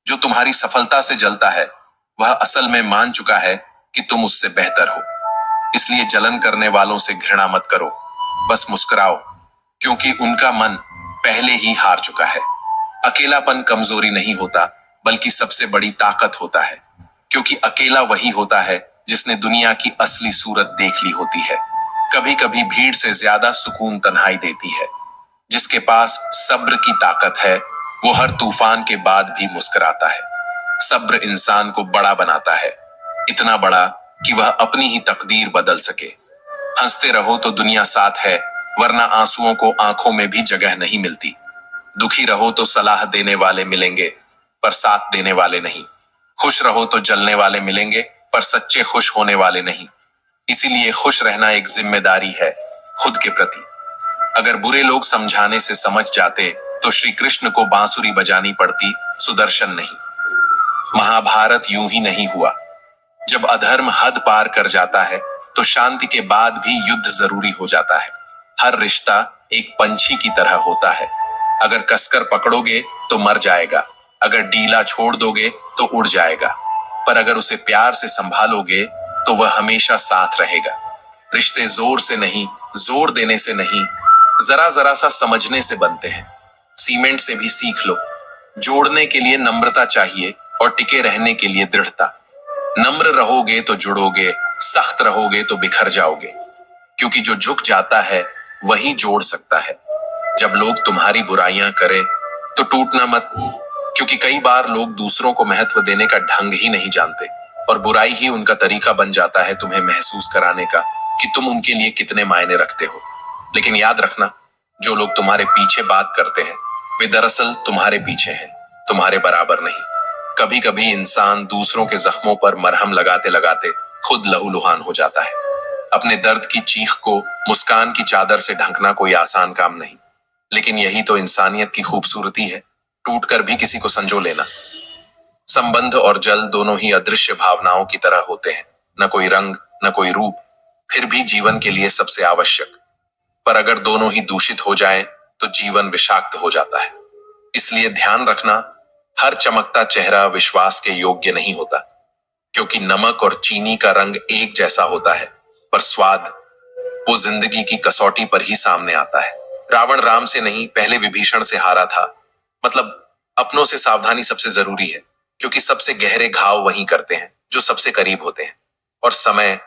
जो तुम्हारी सफलता से जलता है वह असल में मान चुका है कि तुम उससे बेहतर हो। इसलिए जलन करने वालों से घृणा मत करो, बस मुस्कुराओ, क्योंकि उनका मन पहले ही हार चुका है। अकेलापन कमजोरी नहीं होता, बल्कि सबसे बड़ी ताकत होता है, क्योंकि अकेला वही होता है जिसने दुनिया की असली सूरत देख ली होती है। कभी कभी भीड़ से ज्यादा सुकून तन्हाई देती है। जिसके पास सब्र की ताकत है वो हर तूफान के बाद भी मुस्कुराता है। सब्र इंसान को बड़ा बनाता है, इतना बड़ा कि वह अपनी ही तकदीर बदल सके। हंसते रहो तो दुनिया साथ है, वरना आंसुओं को आंखों में भी जगह नहीं मिलती। दुखी रहो तो सलाह देने वाले मिलेंगे, पर साथ देने वाले नहीं। खुश रहो तो जलने वाले मिलेंगे, पर सच्चे खुश होने वाले नहीं। इसीलिए खुश रहना एक जिम्मेदारी है खुद के प्रति। अगर बुरे लोग समझाने से समझ जाते तो श्री कृष्ण को बांसुरी बजानी पड़ती, सुदर्शन नहीं। महाभारत यूं ही नहीं हुआ। जब अधर्म हद पार कर जाता है तो शांति के बाद भी युद्ध जरूरी हो जाता है। हर रिश्ता एक पंछी की तरह होता है, अगर कसकर पकड़ोगे तो मर जाएगा, अगर ढीला छोड़ दोगे तो उड़ जाएगा, पर अगर उसे प्यार से संभालोगे तो वह हमेशा साथ रहेगा। रिश्ते जोर से नहीं, जोर देने से नहीं, जरा जरा सा समझने से बनते हैं। सीमेंट से भी सीख लो, जोड़ने के लिए नम्रता चाहिए और टिके रहने के लिए दृढ़ता। नम्र रहोगे तो जुड़ोगे, सख्त रहोगे तो बिखर जाओगे, क्योंकि जो झुक जाता है वही जोड़ सकता है। जब लोग तुम्हारी बुराइयां करें तो टूटना मत, क्योंकि कई बार लोग दूसरों को महत्व देने का ढंग ही नहीं जानते और बुराई ही उनका तरीका बन जाता है तुम्हें महसूस कराने का कि तुम उनके लिए कितने मायने रखते हो। लेकिन याद रखना, जो लोग तुम्हारे पीछे बात करते हैं वे दरअसल तुम्हारे पीछे हैं, तुम्हारे बराबर नहीं। कभी कभी इंसान दूसरों के जख्मों पर मरहम लगाते लगाते खुद लहूलुहान हो जाता है। अपने दर्द की चीख को मुस्कान की चादर से ढकना कोई आसान काम नहीं, लेकिन यही तो इंसानियत की खूबसूरती है, टूटकर भी किसी को संजो लेना। संबंध और जल दोनों ही अदृश्य भावनाओं की तरह होते हैं, न कोई रंग न कोई रूप, फिर भी जीवन के लिए सबसे आवश्यक। पर अगर दोनों ही दूषित हो जाएं तो जीवन विषाक्त हो जाता है। इसलिए ध्यान रखना, हर चमकता चेहरा विश्वास के योग्य नहीं होता, क्योंकि नमक और चीनी का रंग एक जैसा होता है, पर स्वाद वो जिंदगी की कसौटी पर ही सामने आता है। रावण राम से नहीं, पहले विभीषण से हारा था। मतलब अपनों से सावधानी सबसे जरूरी है, क्योंकि सबसे गहरे घाव वही करते हैं जो सबसे करीब होते हैं। और समय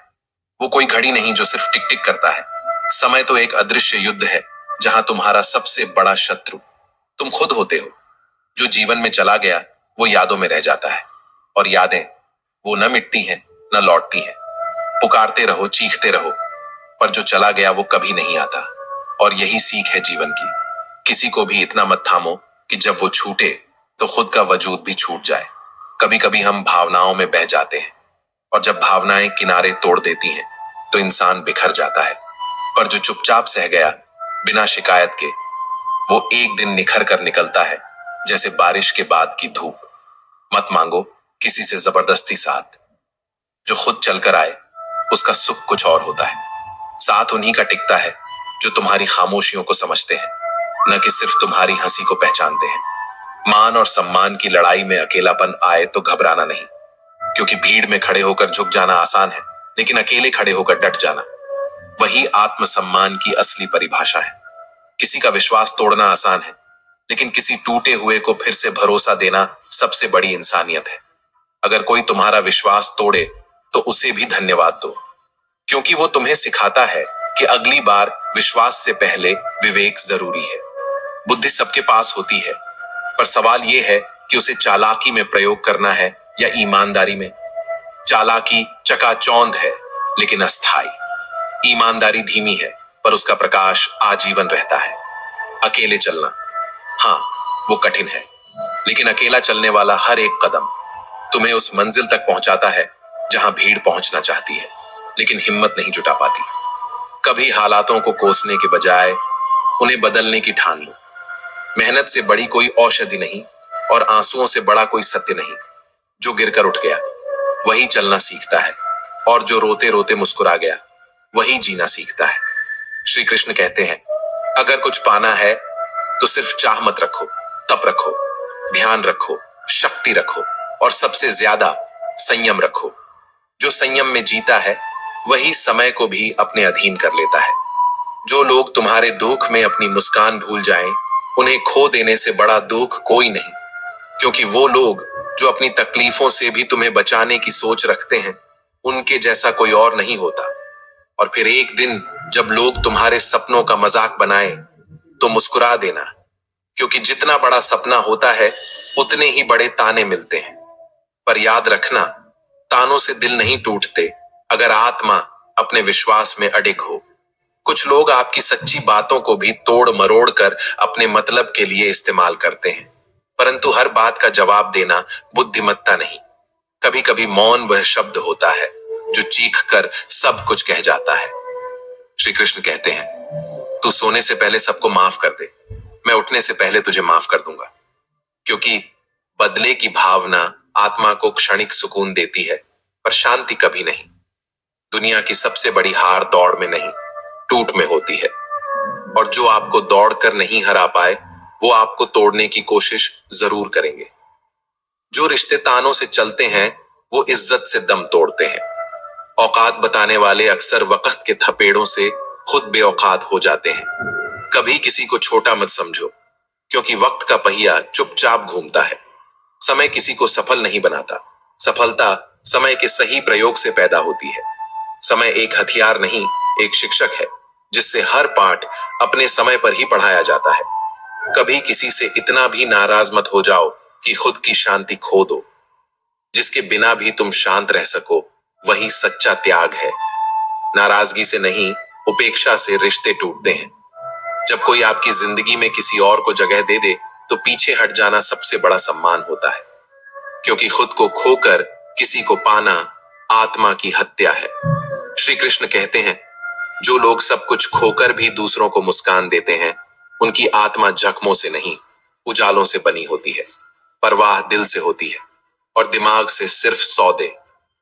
वो कोई घड़ी नहीं जो सिर्फ टिक टिक करता है। समय तो एक अदृश्य युद्ध है जहां तुम्हारा सबसे बड़ा शत्रु तुम खुद होते हो। जो जीवन में चला गया वो यादों में रह जाता है, और यादें वो न मिटती हैं न लौटती हैं। पुकारते रहो, चीखते रहो, पर जो चला गया वो कभी नहीं आता। और यही सीख है जीवन की, किसी को भी इतना मत थामो कि जब वो छूटे तो खुद का वजूद भी छूट जाए। कभी कभी हम भावनाओं में बह जाते हैं, और जब भावनाएं किनारे तोड़ देती हैं तो इंसान बिखर जाता है। पर जो चुपचाप सह गया बिना शिकायत के, वो एक दिन निखर कर निकलता है, जैसे बारिश के बाद की धूप। मत मांगो किसी से जबरदस्ती साथ, जो खुद चलकर आए उसका सुख कुछ और होता है। साथ उन्हीं का टिकता है जो तुम्हारी खामोशियों को समझते हैं, न कि सिर्फ तुम्हारी हंसी को पहचानते हैं। मान और सम्मान की लड़ाई में अकेलापन आए तो घबराना नहीं, क्योंकि भीड़ में खड़े होकर झुक जाना आसान है, लेकिन अकेले खड़े होकर डट जाना वही आत्मसम्मान की असली परिभाषा है। किसी का विश्वास तोड़ना आसान है, लेकिन किसी टूटे हुए को फिर से भरोसा देना सबसे बड़ी इंसानियत है। अगर कोई तुम्हारा विश्वास तोड़े तो उसे भी धन्यवाद दो, क्योंकि वो तुम्हें सिखाता है कि अगली बार विश्वास से पहले विवेक जरूरी है। बुद्धि सबके पास होती है, पर सवाल यह है कि उसे चालाकी में प्रयोग करना है या ईमानदारी में। चालाकी चकाचौंध है लेकिन अस्थाई। ईमानदारी धीमी है पर उसका प्रकाश आजीवन रहता है। अकेले चलना, हाँ वो कठिन है, लेकिन अकेला चलने वाला हर एक कदम तुम्हें उस मंजिल तक पहुंचाता है जहां भीड़ पहुंचना चाहती है लेकिन हिम्मत नहीं जुटा पाती। कभी हालातों को कोसने के बजाय उन्हें बदलने की ठान लो। मेहनत से बड़ी कोई औषधि नहीं और आंसुओं से बड़ा कोई सत्य नहीं। जो गिरकर उठ गया वही चलना सीखता है, और जो रोते रोते मुस्कुरा गया वही जीना सीखता है। श्री कृष्ण कहते हैं, अगर कुछ पाना है तो सिर्फ चाह मत रखो, तप रखो, ध्यान रखो, शक्ति रखो, और सबसे ज्यादा संयम रखो। जो संयम में जीता है वही समय को भी अपने अधीन कर लेता है। जो लोग तुम्हारे दुख में अपनी मुस्कान भूल जाएं, उन्हें खो देने से बड़ा दुख कोई नहीं, क्योंकि वो लोग जो अपनी तकलीफों से भी तुम्हें बचाने की सोच रखते हैं, उनके जैसा कोई और नहीं होता। और फिर एक दिन जब लोग तुम्हारे सपनों का मजाक बनाए तो मुस्कुरा देना, क्योंकि जितना बड़ा सपना होता है उतने ही बड़े ताने मिलते हैं। पर याद रखना, तानों से दिल नहीं टूटते अगर आत्मा अपने विश्वास में अडिग हो। कुछ लोग आपकी सच्ची बातों को भी तोड़ मरोड़ कर अपने मतलब के लिए इस्तेमाल करते हैं, परंतु हर बात का जवाब देना बुद्धिमत्ता नहीं। कभी कभी मौन वह शब्द होता है जो चीख कर सब कुछ कह जाता है। श्री कृष्ण कहते हैं, तू सोने से पहले सबको माफ कर दे, मैं उठने से पहले तुझे माफ कर दूंगा। क्योंकि बदले की भावना आत्मा को क्षणिक सुकून देती है, पर शांति कभी नहीं। दुनिया की सबसे बड़ी हार दौड़ में नहीं, टूट में होती है। और जो आपको दौड़ कर नहीं हरा पाए वो आपको तोड़ने की कोशिश जरूर करेंगे। जो रिश्ते तानों से चलते हैं वो इज्जत से दम तोड़ते हैं। औकात बताने वाले अक्सर वक्त के थपेड़ों से खुद बेऔकात हो जाते हैं। कभी किसी को छोटा मत समझो, क्योंकि वक्त का पहिया चुपचाप घूमता है। समय किसी को सफल नहीं बनाता, सफलता समय के सही प्रयोग से पैदा होती है। समय एक हथियार नहीं, एक शिक्षक है जिससे हर पाठ अपने समय पर ही पढ़ाया जाता है। कभी किसी से इतना भी नाराज मत हो जाओ कि खुद की शांति खो दो। जिसके बिना भी तुम शांत रह सको, वही सच्चा त्याग है। नाराजगी से नहीं, उपेक्षा से रिश्ते टूटते हैं। जब कोई आपकी जिंदगी में किसी और को जगह दे दे, तो पीछे हट जाना सबसे बड़ा सम्मान होता है, क्योंकि खुद को खोकर किसी को पाना आत्मा की हत्या है। श्री कृष्ण कहते हैं, जो लोग सब कुछ खोकर भी दूसरों को मुस्कान देते हैं, उनकी आत्मा जख्मों से नहीं, उजालों से बनी होती है। परवाह दिल से होती है और दिमाग से सिर्फ सौदे।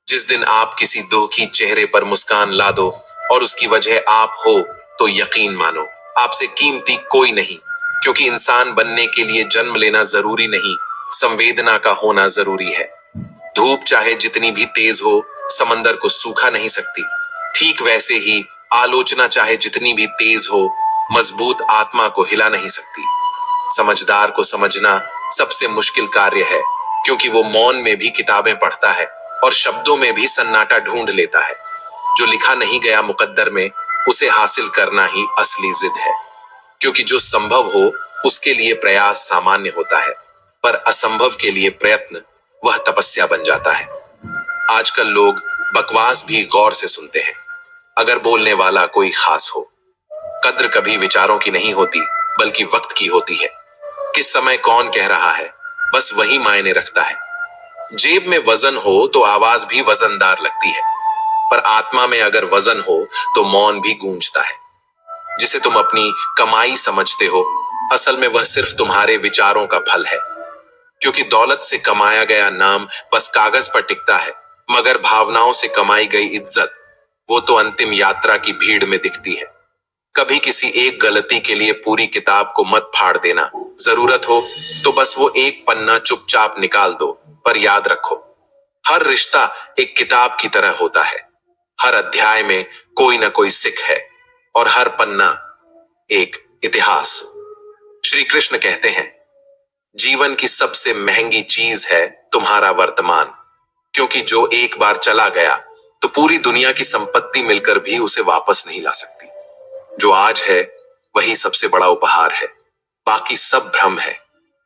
जिस दिन आप किसी दुखी चेहरे पर मुस्कान ला दो और उसकी वजह आप हो, तो यकीन मानो आपसे कीमती कोई नहीं, क्योंकि इंसान बनने के लिए जन्म लेना जरूरी नहीं, संवेदना का होना जरूरी है। धूप चाहे जितनी भी तेज हो, समंदर को सूखा नहीं सकती। ठीक वैसे ही आलोचना चाहे जितनी भी तेज हो, मजबूत आत्मा को हिला नहीं सकती। समझदार को समझना सबसे मुश्किल कार्य है, क्योंकि वो मौन में भी किताबें पढ़ता है और शब्दों में भी सन्नाटा ढूंढ लेता है। जो लिखा नहीं गया मुकद्दर में, उसे हासिल करना ही असली जिद है, क्योंकि जो संभव हो उसके लिए प्रयास सामान्य होता है, पर असंभव के लिए प्रयत्न वह तपस्या बन जाता है। आजकल लोग बकवास भी गौर से सुनते हैं, अगर बोलने वाला कोई खास हो। कद्र कभी विचारों की नहीं होती, बल्कि वक्त की होती है। किस समय कौन कह रहा है, बस वही मायने रखता है। जेब में वजन हो तो आवाज भी वजनदार लगती है, पर आत्मा में अगर वजन हो तो मौन भी गूंजता है। जिसे तुम अपनी कमाई समझते हो, असल में वह सिर्फ तुम्हारे विचारों का फल है, क्योंकि दौलत से कमाया गया नाम बस कागज पर टिकता है, मगर भावनाओं से कमाई गई इज्जत, वो तो अंतिम यात्रा की भीड़ में दिखती है। कभी किसी एक गलती के लिए पूरी किताब को मत फाड़ देना। जरूरत हो तो बस वो एक पन्ना चुपचाप निकाल दो, पर याद रखो, हर रिश्ता एक किताब की तरह होता है। हर अध्याय में कोई ना कोई सिख है और हर पन्ना एक इतिहास। श्री कृष्ण कहते हैं, जीवन की सबसे महंगी चीज है तुम्हारा वर्तमान, क्योंकि जो एक बार चला गया तो पूरी दुनिया की संपत्ति मिलकर भी उसे वापस नहीं ला सकती। जो आज है वही सबसे बड़ा उपहार है, बाकी सब भ्रम है।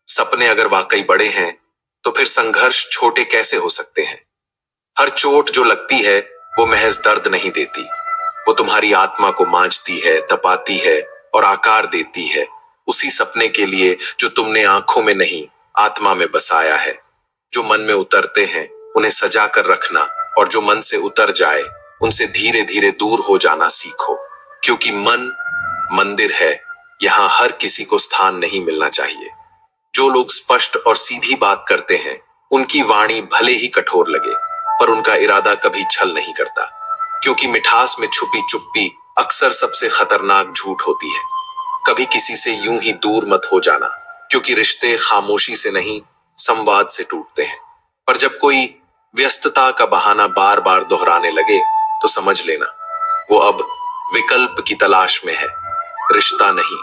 सपने अगर वाकई बड़े हैं तो फिर संघर्ष छोटे कैसे हो सकते हैं। हर चोट जो लगती है वो महज दर्द नहीं देती, वो तुम्हारी आत्मा को मांझती है, तपाती है और आकार देती है उसी सपने के लिए जो तुमने आंखों में नहीं, आत्मा में बसाया है। जो मन में उतरते हैं उन्हें सजा कर रखना, और जो मन से उतर जाए उनसे धीरे धीरे दूर हो जाना सीखो, क्योंकि मन मंदिर है, यहां हर किसी को स्थान नहीं मिलना चाहिए। जो लोग स्पष्ट और सीधी बात करते हैं, उनकी वाणी भले ही कठोर लगे, पर उनका इरादा कभी छल नहीं करता, क्योंकि मिठास में छुपी चुप्पी अक्सर सबसे खतरनाक झूठ होती है। कभी किसी से यूं ही दूर मत हो जाना, क्योंकि रिश्ते खामोशी से नहीं, संवाद से टूटते हैं। पर जब कोई व्यस्तता का बहाना बार बार दोहराने लगे, तो समझ लेना वो अब विकल्प की तलाश में है, रिश्ता नहीं।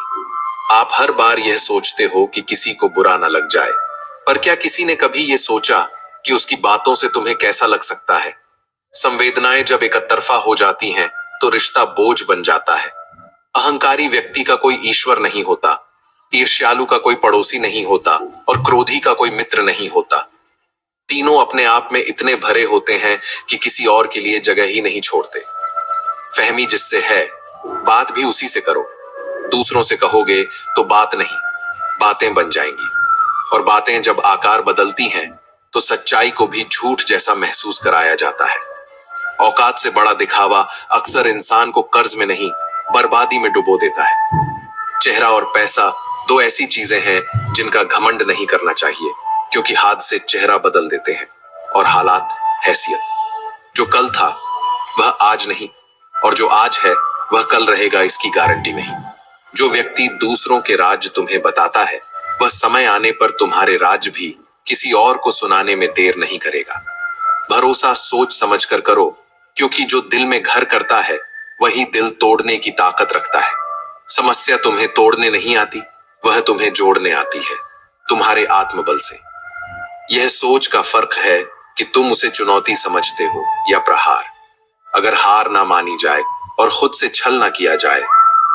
आप हर बार यह सोचते हो कि किसी को बुरा ना लग जाए, पर क्या किसी ने कभी यह सोचा कि उसकी बातों से तुम्हें कैसा लग सकता है। संवेदनाएं जब एकतरफा हो जाती हैं, तो रिश्ता बोझ बन जाता है। अहंकारी व्यक्ति का कोई ईश्वर नहीं होता, ईर्ष्यालु का कोई पड़ोसी नहीं होता और क्रोधी का कोई मित्र नहीं होता। तीनों अपने आप में इतने भरे होते हैं कि किसी और के लिए जगह ही नहीं छोड़ते। फहमी जिससे है, बात भी उसी से करो। दूसरों से कहोगे तो बात नहीं, बातें बन जाएंगी, और बातें जब आकार बदलती हैं तो सच्चाई को भी झूठ जैसा महसूस कराया जाता है। औकात से बड़ा दिखावा अक्सर इंसान को कर्ज में नहीं, बर्बादी में डुबो देता है। चेहरा और पैसा दो ऐसी चीजें हैं जिनका घमंड नहीं करना चाहिए, क्योंकि हाथ से चेहरा बदल देते हैं और हालात हैसियत। जो कल था वह आज नहीं, और जो आज है वह कल रहेगा, इसकी गारंटी नहीं। जो व्यक्ति दूसरों के राज तुम्हें बताता है, वह समय आने पर तुम्हारे राज भी किसी और को सुनाने में देर नहीं करेगा। भरोसा सोच समझ कर करो, क्योंकि जो दिल में घर करता है वही दिल तोड़ने की ताकत रखता है। समस्या तुम्हें तोड़ने नहीं आती, वह तुम्हें जोड़ने आती है तुम्हारे आत्मबल से। यह सोच का फर्क है कि तुम उसे चुनौती समझते हो या प्रहार। अगर हार ना मानी जाए और खुद से छल ना किया जाए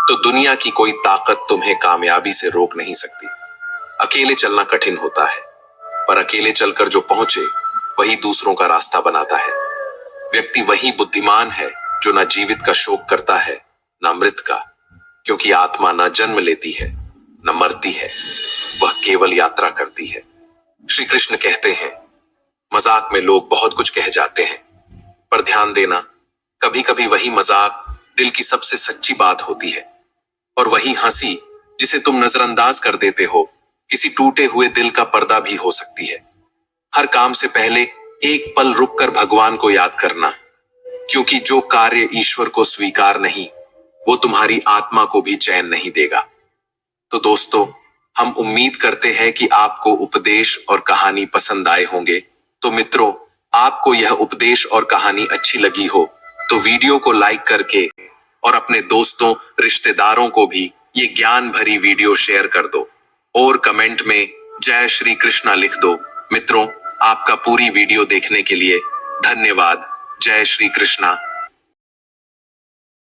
तो दुनिया की कोई ताकत तुम्हें कामयाबी से रोक नहीं सकती। अकेले चलना कठिन होता है, पर अकेले चलकर जो पहुंचे वही दूसरों का रास्ता बनाता है। व्यक्ति वही बुद्धिमान है जो ना जीवित का शोक करता है ना मृत का, क्योंकि आत्मा ना जन्म लेती है न मरती है, वह केवल यात्रा करती है। श्री कृष्ण कहते हैं, मजाक में लोग बहुत कुछ कह जाते हैं, पर ध्यान देना, कभी कभी वही मजाक दिल की सबसे सच्ची बात होती है। और वही हंसी जिसे तुम नजरअंदाज कर देते हो किसी टूटे हुए दिल का पर्दा भी हो सकती है। हर काम से पहले एक पल रुककर भगवान को याद करना, क्योंकि जो कार्य ईश्वर को स्वीकार नहीं वो तुम्हारी आत्मा को भी चैन नहीं देगा। तो दोस्तों, हम उम्मीद करते हैं कि आपको उपदेश और कहानी पसंद आए होंगे। तो मित्रों, आपको यह उपदेश और कहानी अच्छी लगी हो तो वीडियो को लाइक करके और अपने दोस्तों रिश्तेदारों को भी ये ज्ञान भरी वीडियो शेयर कर दो और कमेंट में जय श्री कृष्णा लिख दो। मित्रों, आपका पूरी वीडियो देखने के लिए धन्यवाद। जय श्री कृष्णा।